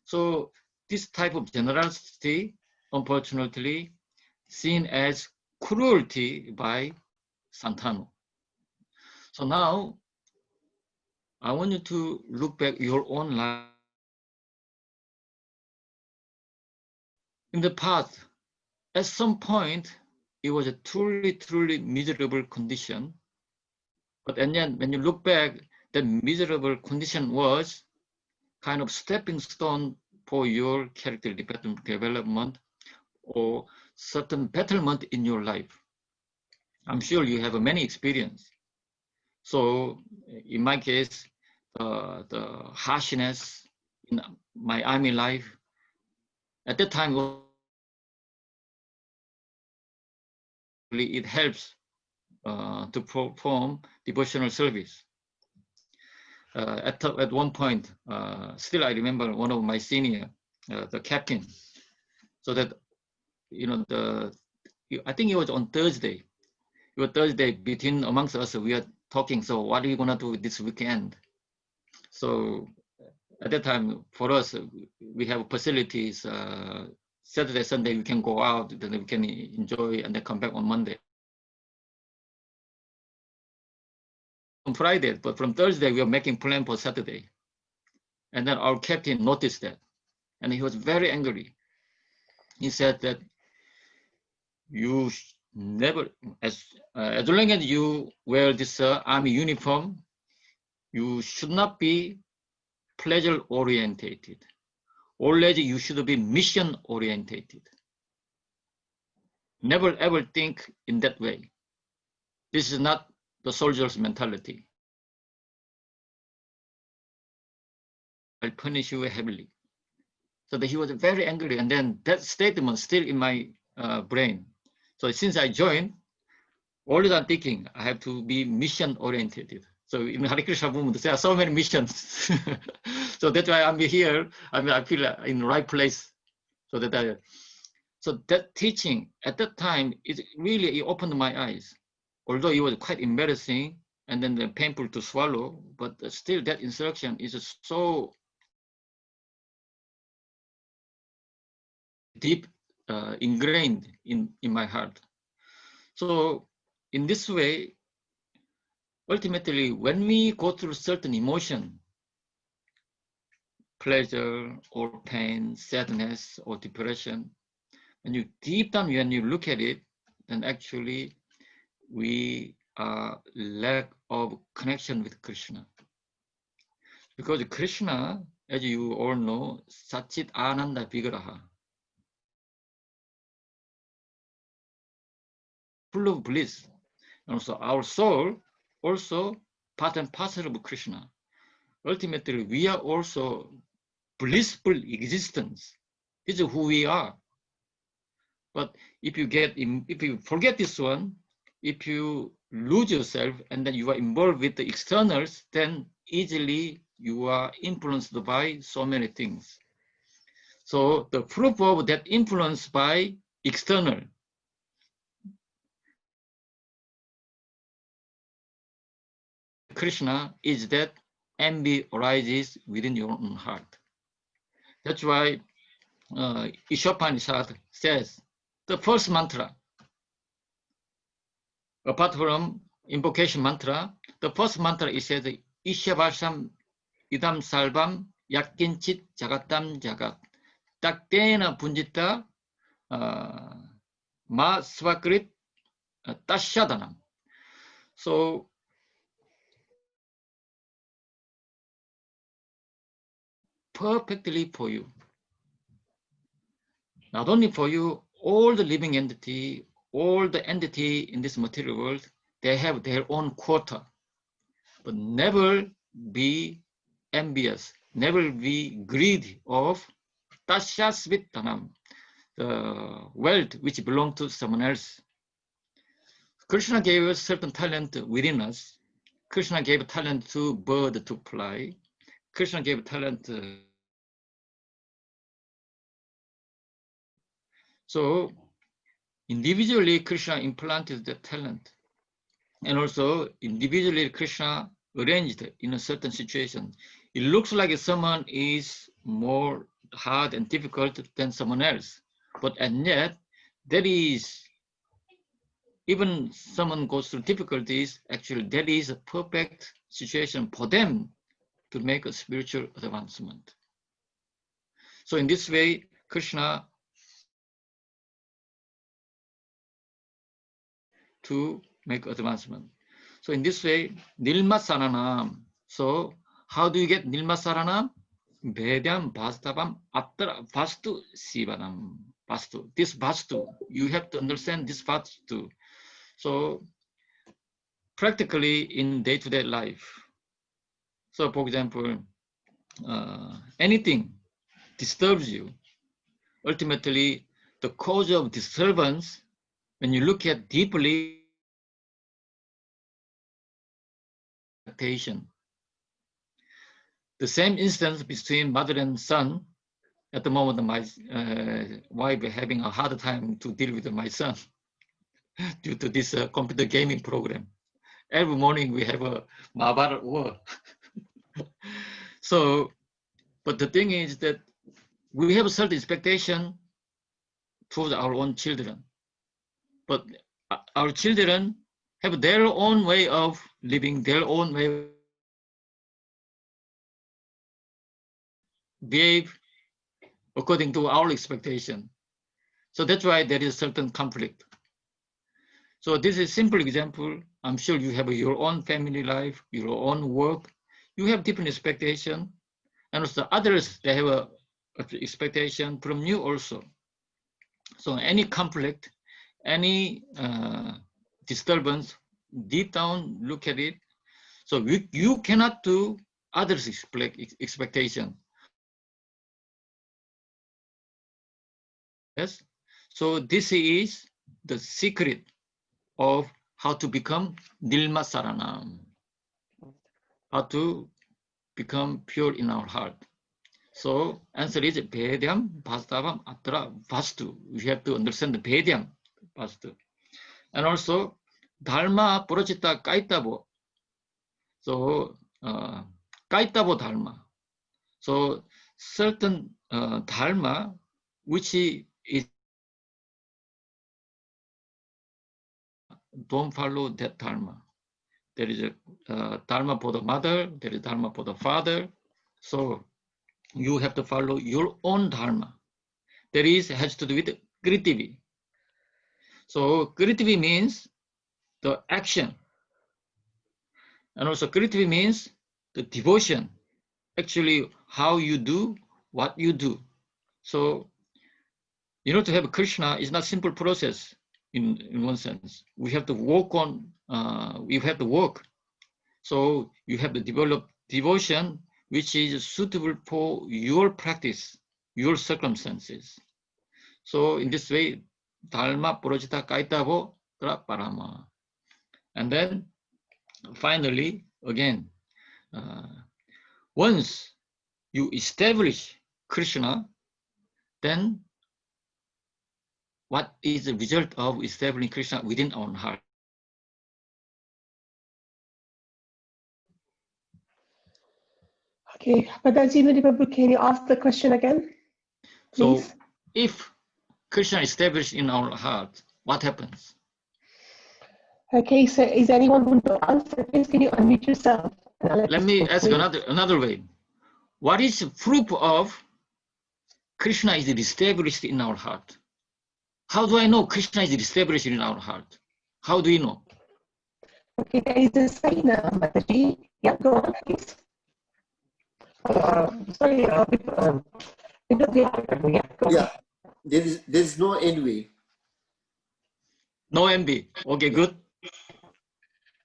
So this type of generosity, unfortunately, seen as cruelty by Santanu. So now I want you to look back your own life. In the past, at some point, it was a truly, truly miserable condition. But and then when you look back, the miserable condition was kind of stepping stone for your character development or certain betterment in your life. I'm sure you have many experience. So in my case, the harshness in my army life, at that time, it helps to perform devotional service. At one point, still I remember one of my senior, the captain, so that, you know, I think it was on Thursday. It was Thursday, between amongst us, we are talking, so what are you gonna do this weekend? So at that time, for us, we have facilities, Saturday, Sunday, we can go out, then we can enjoy and then come back on Monday. On Friday, but from Thursday, we are making plan for Saturday. And then our captain noticed that, and he was very angry. He said that you never, as long as you wear this army uniform, you should not be pleasure orientated. Always you should be mission orientated. Never ever think in that way. This is not the soldier's mentality. I'll punish you heavily. So that he was very angry, and then that statement still in my brain. So since I joined, always I'm thinking I have to be mission oriented. So in Hare Krishna movement, there are so many missions. So that's why I'm here. I mean, I feel in the right place. So that teaching at that time, it really opened my eyes. Although it was quite embarrassing and then painful to swallow, but still that instruction is so deep ingrained in my heart. So in this way, ultimately, when we go through certain emotion, pleasure or pain, sadness or depression, and you deep down, when you look at it, then actually we are lack of connection with Krishna. Because Krishna, as you all know, Satchit Ananda Vigraha, full of bliss. And also our soul, also part and parcel of Krishna. Ultimately, we are also blissful existence. This is who we are. But if you forget this one, if you lose yourself and then you are involved with the externals, then easily you are influenced by so many things. So the proof of that influence by external, Krishna, is that envy arises within your own heart. That's why Ishopanishad says the first mantra, apart from invocation mantra, the first mantra is says Ishavarsham idam salvam yakkinchit jagatam jagat taktena punjita ma swakrit tashadanam. So perfectly for you. Not only for you, all the living entity, all the entity in this material world, they have their own quota. but never be envious, never be greedy of tasyasvitanam, the wealth which belongs to someone else. Krishna gave us certain talent within us. Krishna gave talent to bird to fly. Krishna gave talent. So individually, Krishna implanted the talent. And also individually, Krishna arranged in a certain situation. It looks like someone is more hard and difficult than someone else. But and yet, there is, even someone goes through difficulties, actually that is a perfect situation for them to make a spiritual advancement. So in this way, Krishna to make advancement. So in this way, Nilma Saranam. So how do you get Nilma Saranam? Vedyam Vastavam Atra Vastu Sivanam. Vastu. This Vastu, you have to understand this Vastu. So practically in day-to-day life. So for example, anything disturbs you. Ultimately, the cause of disturbance, when you look at deeply, expectation. The same instance between mother and son. At the moment, my wife is having a hard time to deal with my son due to this computer gaming program. Every morning we have a Mahabharata war. So, but the thing is that we have a certain expectation towards our own children. But our children have their own way of living, their own way of behave according to our expectation. So that's why there is certain conflict. So this is a simple example. I'm sure you have your own family life, your own work. You have different expectation. And also others, they have a expectation from you also. So any conflict, any disturbance, deep down, look at it. So you cannot do others' expectation. Yes. So this is the secret of how to become Nilma Saranam, how to become pure in our heart. So answer is Vedyam Vastavam Atra Vastu. We have to understand the Vedyam Vastu. And also Dharma Porojita Kaitabo. So Kaitabo Dharma. So certain Dharma which is don't follow that Dharma. There is a Dharma for the mother, there is Dharma for the father. So you have to follow your own Dharma. That has to do with Kritivi. So Kritivi means the action. And also Kritivi means the devotion. Actually, how you do what you do. So, to have Krishna is not a simple process in one sense. We have to work on, we have to work. So you have to develop devotion which is suitable for your practice, your circumstances. So in this way, Dharma Porojita Kaitavo Parama. And then finally, again, once you establish Krishna, then what is the result of establishing Krishna within our heart? Okay, PatanjaliMuni Prabhu, can you ask the question again, please? So if Krishna is established in our heart, what happens? Okay, so is anyone going to answer? Please, can you unmute yourself? Let me ask another way. What is the proof of Krishna is established in our heart? How do I know Krishna is established in our heart? How do we know? Okay, there is a sign, Mataji. Yeah, go on, please. Sorry, yeah, there's no envy. No envy. Okay, good.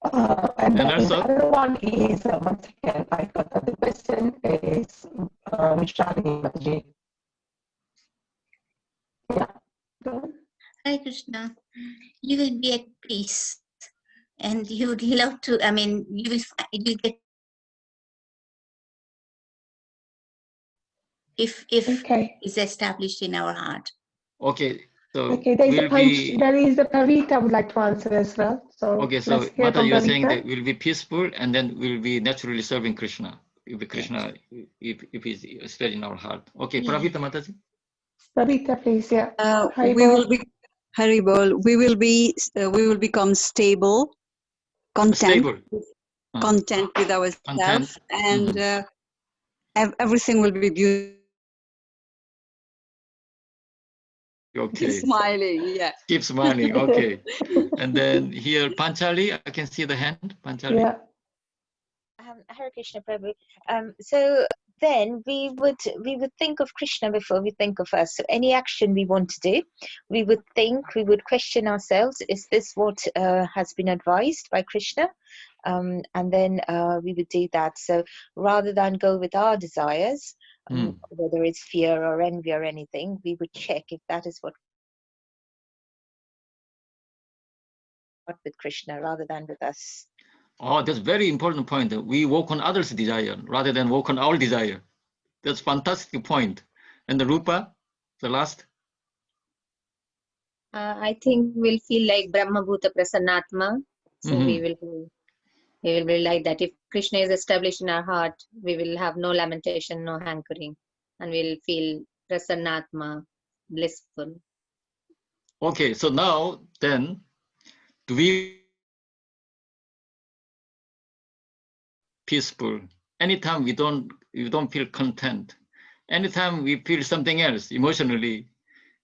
And And then the also, other one is, once again, I got the question is Vishali Mataji. Yeah. Go on. Hare Krishna, you will be at peace, and you would love to. I mean, you will get if Okay. it's established in our heart. okay, so Okay, there is a will punch. be There is a Pravita would like to answer as well. So okay. So let's hear Mata, from you're saying that Pravita. we'll be peaceful, and then we'll be naturally serving Krishna. If Krishna, if he's stayed in our heart. Okay, Yeah. Pravita Mataji. Pravita, please. Yeah. We will be Haribol. We will become stable, content, Stable. content with ourselves, Content. and everything will be beautiful. Okay. Smiling, yeah. Keep smiling. Okay. And then here, Panchali, I can see the hand. Panchali. Yeah. Hare Krishna Prabhu. So then we would think of Krishna before we think of us. So any action we want to do, we would question ourselves, is this what has been advised by Krishna? And then we would do that. So rather than go with our desires, whether it's fear or envy or anything, we would check if that is what with Krishna rather than with us. Oh, that's very important point. We work on others' desire rather than work on our desire. That's fantastic point. And the Rupa, the last. I think we'll feel like Brahma Bhuta Prasannatma. So we will be like that. If Krishna is established in our heart, we will have no lamentation, no hankering, and we'll feel Prasannatma, blissful. Okay, so now then, do we peaceful? Anytime we don't feel content, anytime we feel something else emotionally,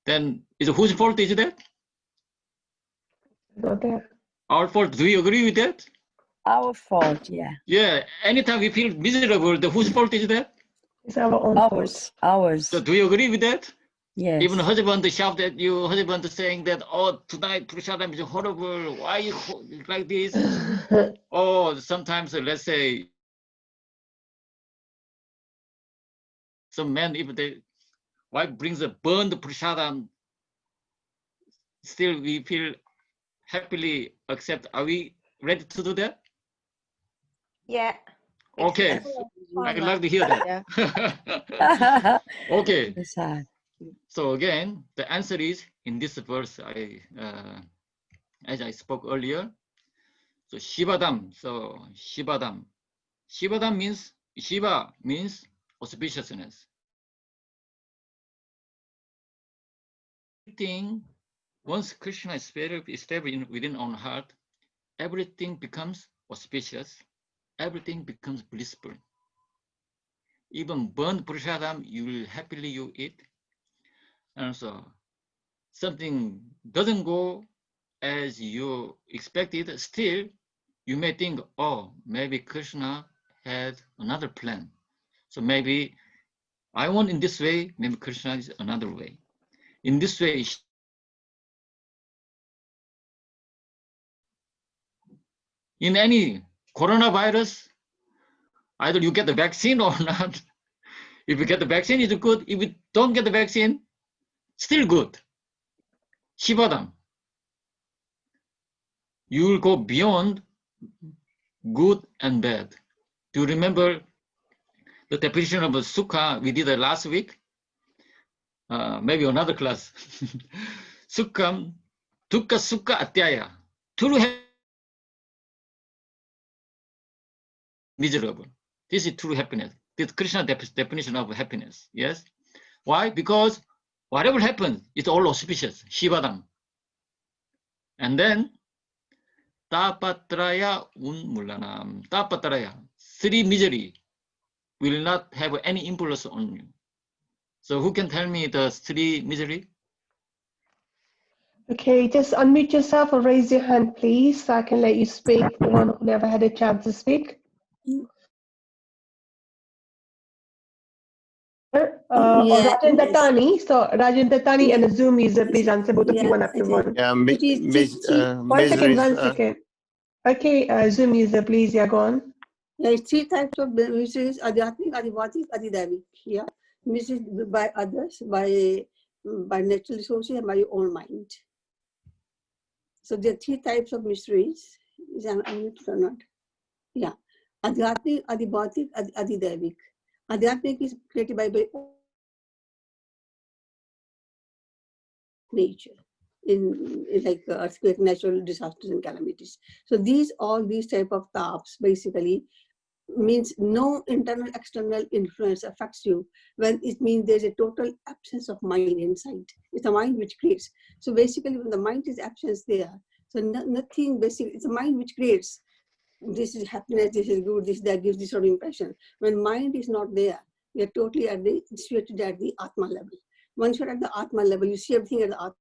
then whose fault is that? Not there. Our fault. Do you agree with that? Our fault, yeah. Yeah. Anytime we feel miserable, whose fault is that? It's our own fault. Ours. So do you agree with that? Yes. Even husband shout at you, husband saying that, oh, tonight prasadam is horrible. Why you like this? Or sometimes, let's say, some men, if they wife brings a burned prasadam, still we feel happily accept. Are we ready to do that? Yeah. Okay. I'd like to hear that. Okay. So again, the answer is in this verse. As I spoke earlier. So Shivadam. So Shivadam. Shivadam means Shiva means auspiciousness. Everything, once Krishna is established within our heart, everything becomes auspicious. Everything becomes blissful. Even burned prasadam, you will happily eat. And so something doesn't go as you expected, still you may think, oh, maybe Krishna had another plan. So maybe I want in this way, maybe Krishna is another way. In this way, in any coronavirus, either you get the vaccine or not. If you get the vaccine, it's good. If you don't get the vaccine, still good. Shivadam. You will go beyond good and bad. Do you remember the definition of sukha we did last week? Maybe another class. Sukham, dukkha sukha atyaya. True miserable. This is true happiness. This Krishna definition of happiness. Yes. Why? Because whatever happens, it's all auspicious. Shivadam. And then tapatraya unmulanam. Tapatraya. Three misery will not have any influence on you. So who can tell me the three misery? Okay, just unmute yourself or raise your hand, please, so I can let you speak, the one who never had a chance to speak. Or Rajan Dattani. So Rajan Dattani and Azumi, please answer both of you one after one. Yeah, One second. Okay, Zoom user, please, yeah, go on. There are three types of mysteries: Adhyatmic, Adhibhatik, Adhidevik. Yeah, mysteries by others, by natural resources, and by your own mind. So there are three types of mysteries. Is that unmuted or not? Yeah, Adhyatmic, Adhibhatik, Adhidevik. Adhyatmic is created by nature, in like earthquake, natural disasters, and calamities. So all these type of taps basically means no internal external influence affects you, when it means there's a total absence of mind inside. It's the mind which creates. So basically when the mind is absent there, so nothing basically, it's the mind which creates. This is happiness, this is good, this that gives this sort of impression. When mind is not there, you're totally situated at the Atma level. Once you're at the Atma level, you see everything at the Atma.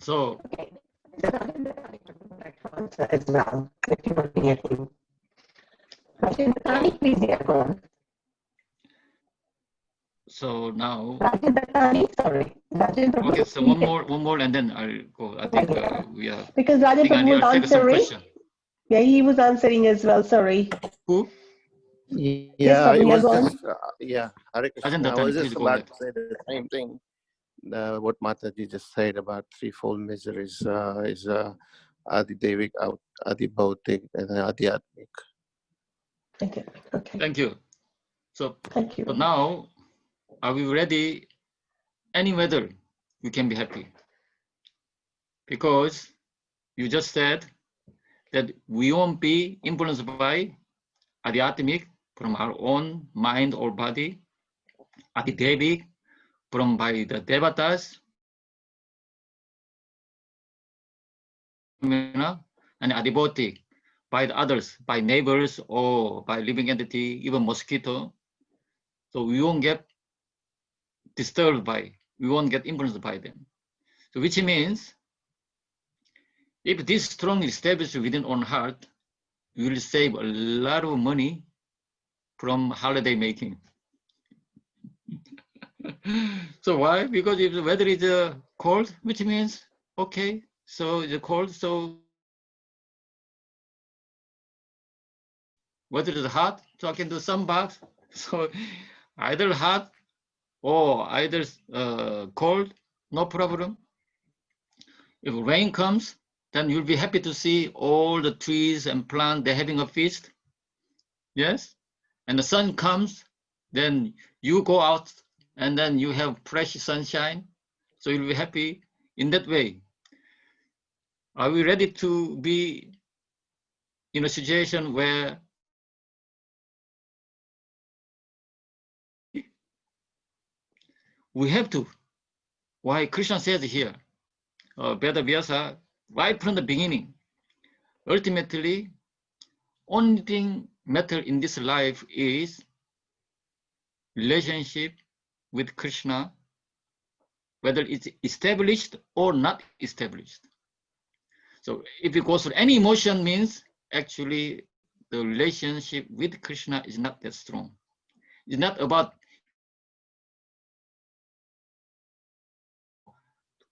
So as well, if you want to hear him. Rajendra, please, yeah, go on. So now. Rajendra, sorry. Rajendra, Okay, so one more, and then I'll go. I think we are. Because Rajendra was answering. Yeah, he was answering as well. Sorry. Who? Yeah, I was just, Hare Krishna. I was please just go about ahead. to say the same thing. What Mataji just said about threefold miseries is Adidevik, Adibhautik, and Adhyatmic. Okay. Thank you. So, thank you. So now, are we ready? Any weather, we can be happy. Because you just said that we won't be influenced by Adhyatmic from our own mind or body, Adidevic from by the Devatas, and Adibhautik by the others, by neighbors or by living entity, even mosquito. So we won't get disturbed by, we won't get influenced by them. So which means, if this strongly established within our heart, we will save a lot of money from holiday making. So why? Because if the weather is cold, which means, okay, so it's cold, so weather is hot, so I can do some bath. So either hot or either cold, no problem. If rain comes, then you'll be happy to see all the trees and plants, they're having a feast. Yes? And the sun comes, then you go out and then you have fresh sunshine. So you'll be happy in that way. Are we ready to be in a situation where we have to? Why Krishna says here, Veda Vyasa, right from the beginning, ultimately, only thing matter in this life is relationship with Krishna, whether it's established or not established. So if it goes for any emotion, means actually the relationship with Krishna is not that strong. It's not about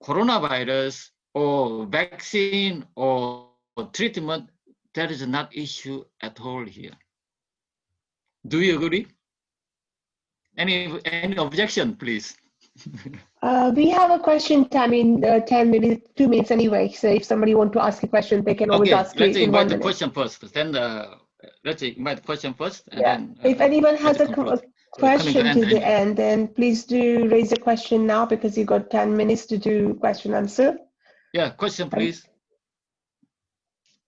coronavirus or vaccine or treatment. That is not issue at all here. Do you agree? Any objection, please? We have a question time in 10 minutes, 2 minutes anyway. So if somebody want to ask a question, they can always ask let's it in 1 invite the minute. question first. Then let's invite the question first, and Yeah. then If anyone has a conclude. question to the end, then please do raise a question now, because you got 10 minutes to do question answer. Yeah, question please.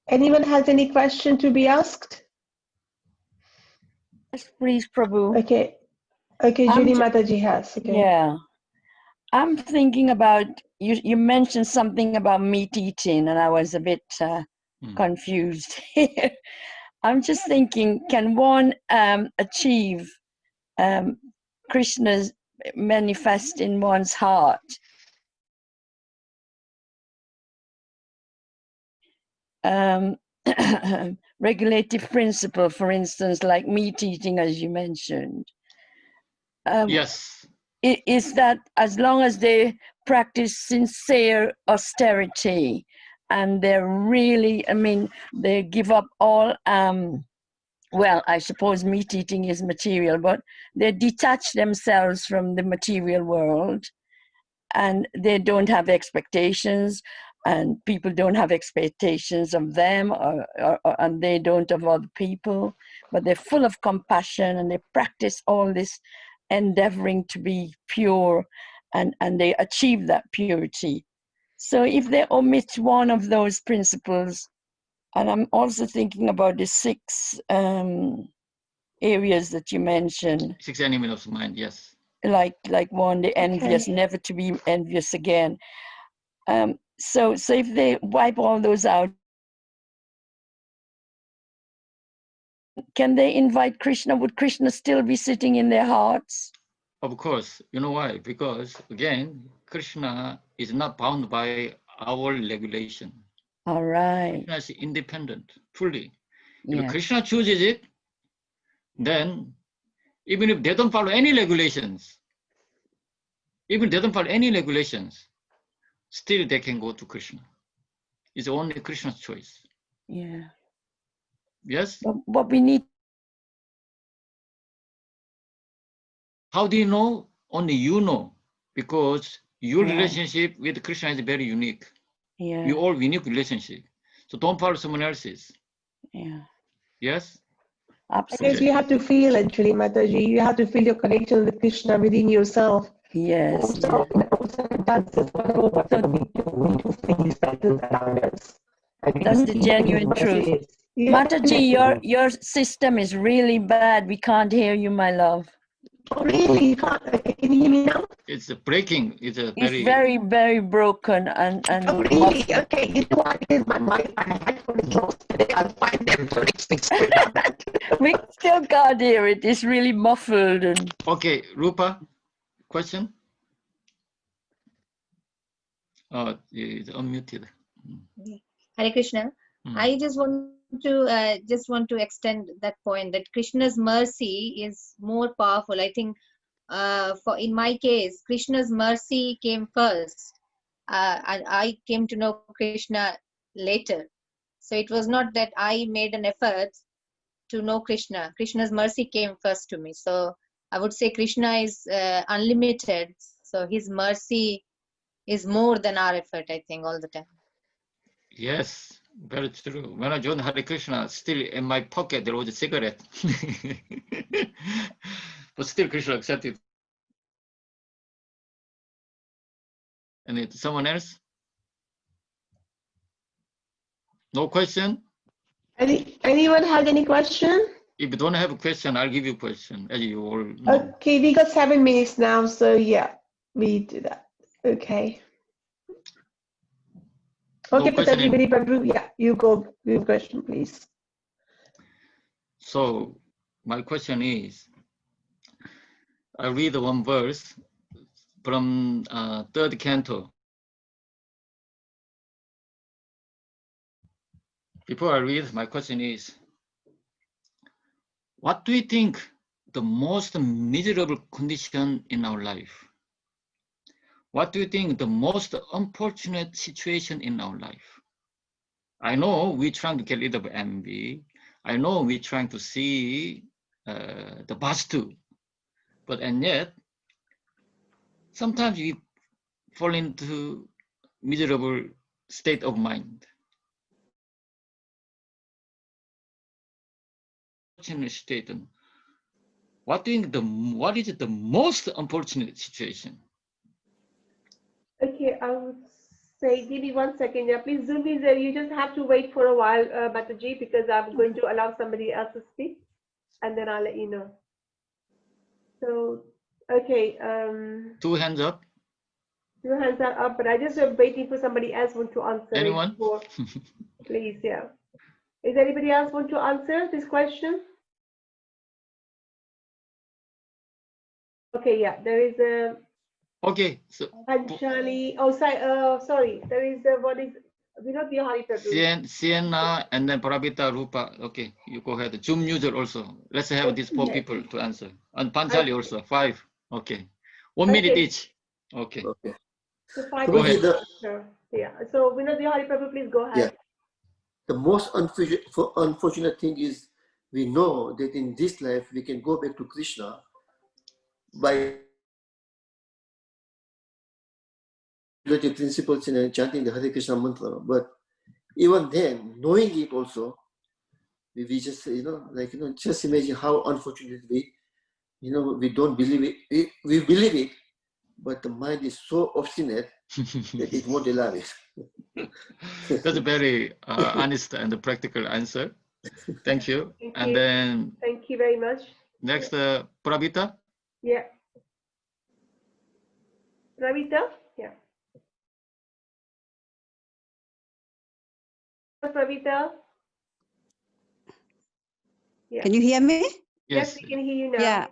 Anyone has any question to be asked? Yes, please, Prabhu. Okay. Okay, Judy Mataji has. Okay. Yeah. I'm thinking about, you mentioned something about meat eating, and I was a bit confused. I'm just thinking, can one achieve Krishna's manifest in one's heart? Regulative principle, for instance, like meat eating, as you mentioned. Yes. Is that as long as they practice sincere austerity, and they're really, I mean, they give up all, well, I suppose meat eating is material, but they detach themselves from the material world, and they don't have expectations, and people don't have expectations of them, and they don't of other people, but they're full of compassion, and they practice all this endeavoring to be pure, and they achieve that purity. So if they omit one of those principles, and I'm also thinking about the 6 areas that you mentioned. 6 elements of mind, yes. Like one, the envious, Okay. never to be envious again. So if they wipe all those out, can they invite Krishna? Would Krishna still be sitting in their hearts? Of course. You know why? Because again, Krishna is not bound by our regulation. All right. Krishna is independent, fully. Yeah. If Krishna chooses it, then even if they don't follow any regulations, still they can go to Krishna. It's only Krishna's choice. Yeah. Yes? But we need. How do you know? Only you know, because your Right. relationship with Krishna is very unique. Yeah. You all unique relationship. So don't follow someone else's. Yeah. Yes? I guess you have to feel actually, Mataji. You have to feel your connection with Krishna within yourself. Yes. Also, that's what we do feel these patterns around us. That's the genuine truth. Yeah. Mataji, your system is really bad. We can't hear you, my love. Oh, really? You can't, can you hear me now? It's a breaking. It's very, very broken and Oh, really? Okay, you know what? Here's my headphone is lost today. I'll find them for next week. We still can't hear it. It's really muffled. And okay, Rupa, question? Oh, it's unmuted. Hare Krishna. I just want to extend that point that Krishna's mercy is more powerful. I think in my case, Krishna's mercy came first, and I came to know Krishna later. So it was not that I made an effort to know Krishna. Krishna's mercy came first to me. So I would say Krishna is unlimited. So his mercy is more than our effort, I think, all the time. Yes, very true. When I joined Hare Krishna, still in my pocket there was a cigarette. But still Krishna accepted. And someone else? No question? Anyone had any question? If you don't have a question, I'll give you a question, as you all know. Okay, we got 7 minutes now, so yeah, we do that. Okay. Okay, Patanjali Prabhu, yeah, you go with your question, please. So my question is, I read one verse from 3rd canto. Before I read, my question is, what do you think the most miserable condition in our life? What do you think the most unfortunate situation in our life? I know we're trying to get rid of envy. I know we're trying to see the vastu, and yet sometimes we fall into miserable state of mind. State. What is the most unfortunate situation? Okay, I would say, give me 1 second. Yeah, please zoom in there. You just have to wait for a while, Mataji, because I'm going to allow somebody else to speak, and then I'll let you know. So, okay. 2 hands up. 2 hands are up, but I just am waiting for somebody else want to answer. Anyone? Please, yeah. Is anybody else want to answer this question? Okay, yeah, there is a. Okay, so Panchali. Oh, sorry. There is what is Vinod Bihari Prabhu. Sienna and then Parabita Rupa. Okay, you go ahead. Zoom user also. Let's have these 4 people to answer. And Panchali also, 5. Okay. 1 minute each. Okay. So 5 Go minutes. ahead. Sure. Yeah. So Vinod Vihari Prabhu, please go ahead. Yeah. The most unfortunate thing is we know that in this life we can go back to Krishna by relative principles and chanting the Hare Krishna mantra. But even then, knowing it also, we just, just imagine how unfortunate we don't believe it. We believe it, but the mind is so obstinate that it won't allow it. That's a very honest and practical answer. Thank you. Thank And you. then Thank you very much. next, Prabita. Yeah. Ravita? Yeah. Ravita? Yeah. Can you hear me? Yes, we can hear you now. Yeah,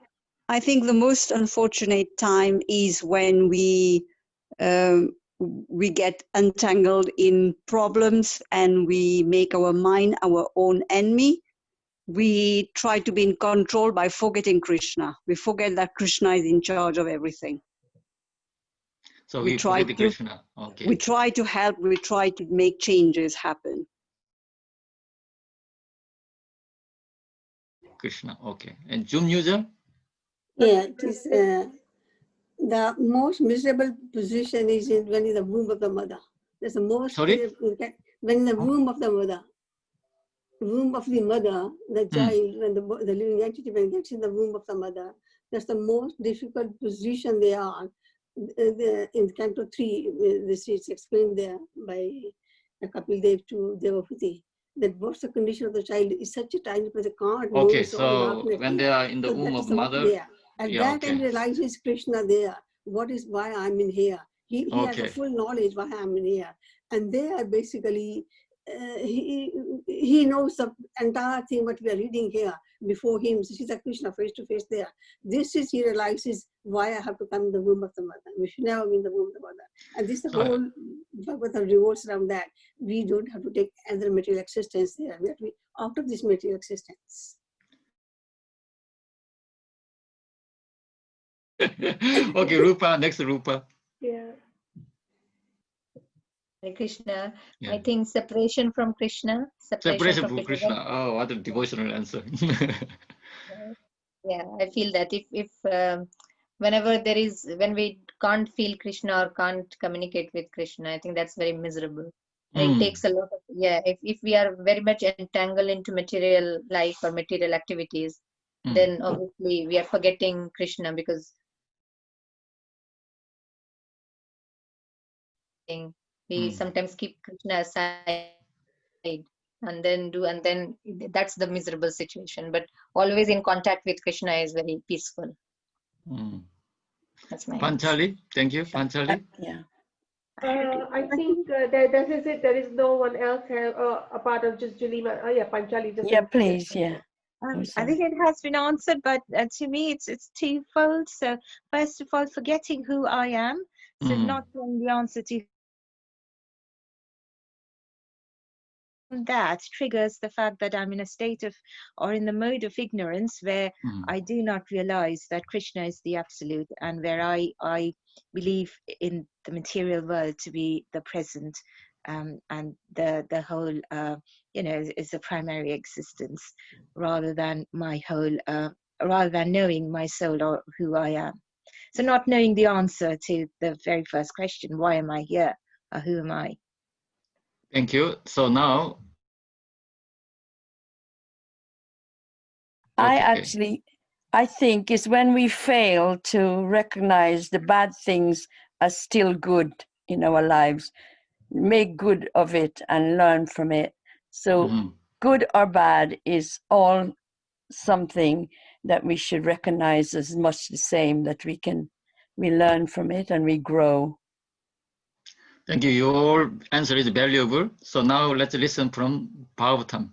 I think the most unfortunate time is when we get entangled in problems and we make our mind our own enemy. We try to be in control by forgetting Krishna. We forget that Krishna is in charge of everything. So we try forget to Krishna. Okay. we try to help. We try to make changes happen. Krishna. Okay. And Jun user? Yeah, it is the most miserable position is when in the womb of the mother. That's the most. Sorry? When in the womb of the mother. Womb of the mother, the child, when the living entity, when it gets in the womb of the mother, that's the most difficult position they are. In Canto 3, this is explained there by Kapil Dev to Devahuti, that what's the condition of the child is such a tiny person, can't know. Okay, so when they are in the womb of mother, at yeah, that time realizes Krishna there. What is why I'm in here? He has a full knowledge why I'm in here. And they are basically, he knows the entire thing what we are reading here before him. So she's a Krishna face to face there. This is, he realizes why I have to come in the womb of the mother. We should never be in the womb of the mother. And this the whole Bhagavatam revolves around that. We don't have to take other material existence there. We have to be out of this material existence. Okay, Rupa, next Rupa. Yeah. Hare Krishna. Yeah. I think separation from Krishna. Separation from Krishna. Oh, what a devotional answer. Yeah, I feel that if whenever when we can't feel Krishna or can't communicate with Krishna, I think that's very miserable. And it takes a lot of, if we are very much entangled into material life or material activities, then obviously we are forgetting Krishna, because we sometimes keep Krishna aside and then that's the miserable situation. But always in contact with Krishna is very peaceful. That's my Panchali, thank you. Panchali. Yeah. I think that is it. There is no one else here apart of just Julima. Oh yeah, Panchali. Just yeah, please. Yeah. I think it has been answered, but to me it's twofold. So first of all, forgetting who I am, so not knowing the answer to that triggers the fact that I'm in a state of, or in the mode of ignorance, where I do not realize that Krishna is the absolute, and where I believe in the material world to be the present, and the whole is the primary existence, rather than my whole rather than knowing my soul or who I am. So not knowing the answer to the very first question, why am I here, or who am I? Thank you. So now, I think is when we fail to recognize the bad things as still good in our lives, make good of it and learn from it. So good or bad is all something that we should recognize as much the same, that we learn from it and we grow. Thank you. Your answer is valuable. So now let's listen from Bhagavatam.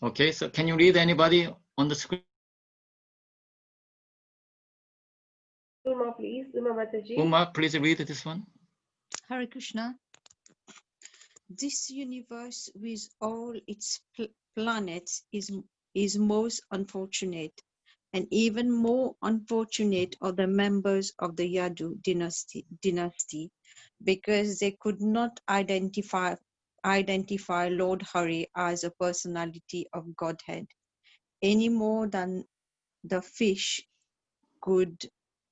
Okay, so can you read anybody on the screen? Uma, please. Uma Mataji. Uma, please read this one. Hare Krishna. This universe with all its planets is most unfortunate, and even more unfortunate are the members of the Yadu dynasty, because they could not identify Lord Hari as a personality of Godhead any more than the fish could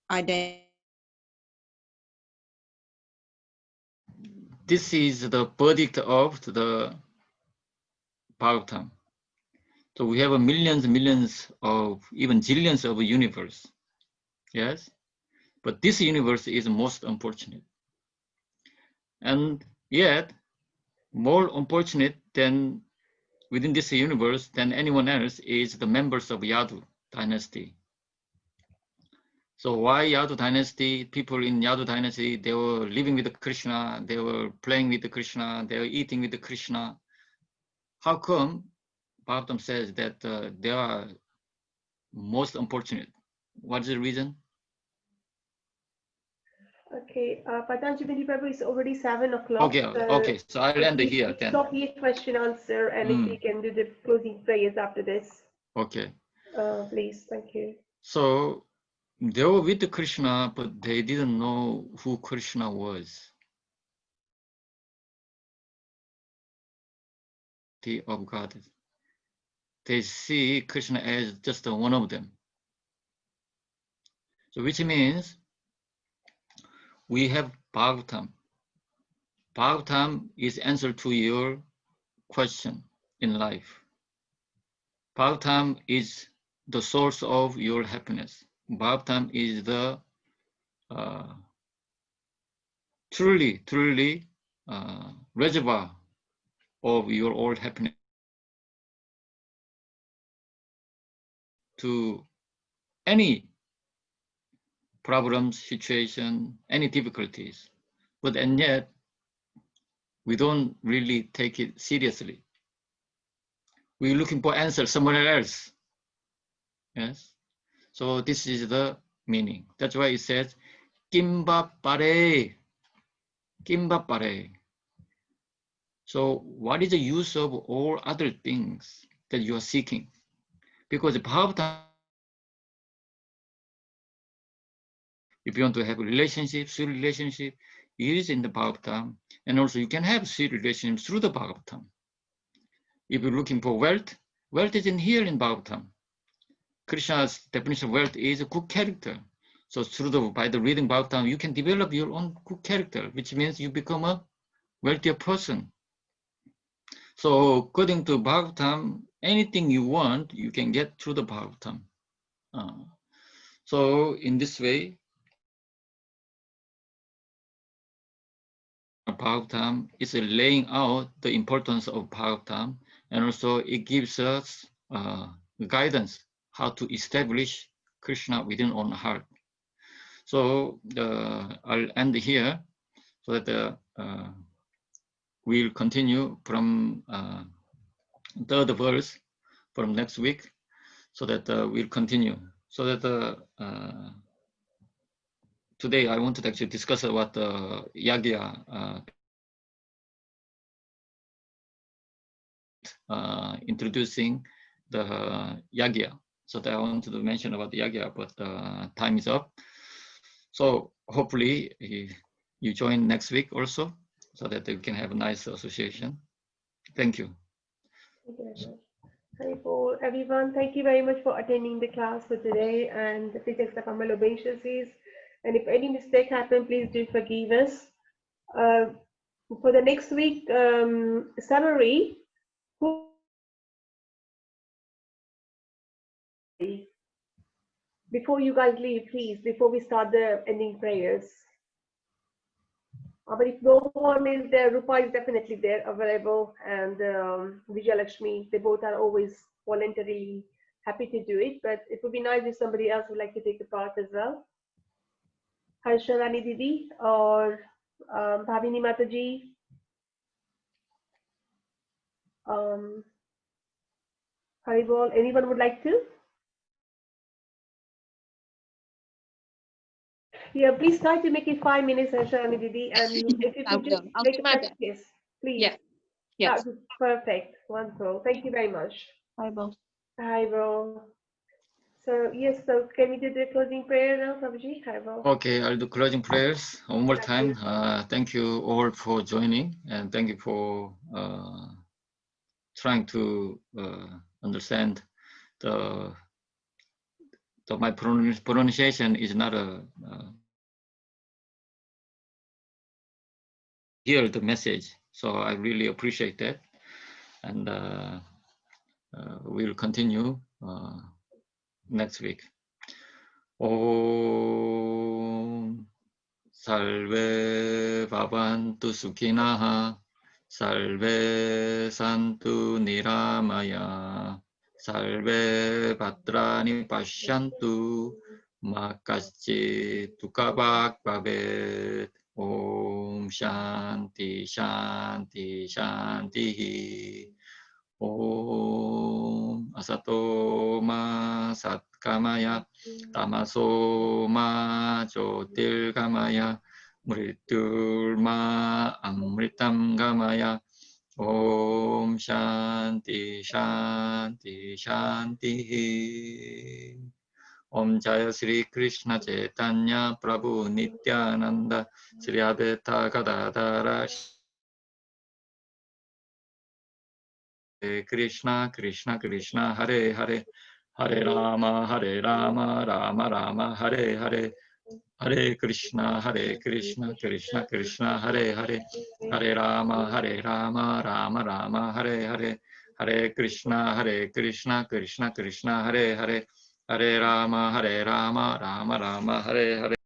identify. This is the verdict of the Bhagavatam. So we have millions and millions of, even zillions of universe. Yes, but this universe is most unfortunate. And yet, more unfortunate than within this universe than anyone else is the members of Yadu dynasty. So why Yadu dynasty? People in Yadu dynasty, they were living with the Krishna, they were playing with the Krishna, they were eating with the Krishna. How come Bhagavatam says that they are most unfortunate? What is the reason? Okay, Patanjali Prabhu, is already 7 o'clock. Okay, okay, so I'll end Please here then. stop here, question answer, and if we can do the closing prayers after this. Okay. Please, thank you. So they were with the Krishna, but they didn't know who Krishna was. Of God. They see Krishna as just one of them. So which means we have Bhagavatam. Bhagavatam is answer to your question in life. Bhagavatam is the source of your happiness. Bhagavatam is the truly reservoir of your all happiness. To any problems, situation, any difficulties, but and yet we don't really take it seriously. We're looking for answers somewhere else. Yes. So this is the meaning. That's why it says, Kimba pare. Kimba pare. So what is the use of all other things that you are seeking? Because Bhagavatam, if you want to have a relationship, sweet relationship, it is in the Bhagavatam. And also you can have sweet relationships through the Bhagavatam. If you're looking for wealth, wealth is in here in Bhagavatam. Krishna's definition of wealth is a good character. So by the reading Bhagavatam, you can develop your own good character, which means you become a wealthier person. So according to Bhagavatam, anything you want, you can get through the Bhagavatam. So in this way, Bhagavatam is laying out the importance of Bhagavatam, and also it gives us guidance how to establish Krishna within our heart. So I'll end here so that we'll continue from third verse from next week, so that we'll continue. So that today I wanted to actually discuss about Yagya, introducing the Yagya. So that I wanted to mention about the Yagya, but time is up. So hopefully you join next week also, so that we can have a nice association. Thank you. Thank you very much. Hi, Paul. Everyone, thank you very much for attending the class for today, and please accept humble obeisances. And if any mistake happened, please do forgive us. For the next week summary, before you guys leave, please, before we start the ending prayers. But if no one is there, Rupa is definitely there, available, and Vijay Lakshmi, they both are always voluntarily happy to do it, but it would be nice if somebody else would like to take the part as well. Harsha Rani Didi or Bhavini Mataji. Haribol, anyone would like to? Yeah, please try to make it 5 minutes, Harsha Rani Didi, and if you could just make a practice, please. Yeah. Yes. That's perfect. Wonderful. Thank you very much. Bye, Bo. Hi, bro. So yes, so can we do the closing prayer now, Prabhuji? I will. Okay, I'll do closing prayers one more Thank time. Thank you all for joining, and thank you for trying to understand my pronunciation is not a hear the message, so I really appreciate that, and we'll continue next week. Om Salve Bhavantu Sukhinaha, Salve Santu Niramaya, Salve Bhadrani Pashyantu, Ma Kaschit Tukabhak Bhavet. Om Shanti Shanti Shanti. Om Asato Ma Satkamaya, Tamaso Ma Jyotirgamaya, Mrityurma Amritam Gamaya. Om Shanti Shanti Shanti. Om Jaya Sri Krishna Chaitanya Prabhu Nityananda Sri Advaita Gadadara Krishna Krishna Krishna Hare Hare Hare Rama Rama Rama Hare Hare Hare Krishna Krishna Krishna Hare Hare Hare Rama Rama Rama Hare Hare Hare Krishna Krishna Krishna Hare Hare Hare Rama Rama Rama Hare Hare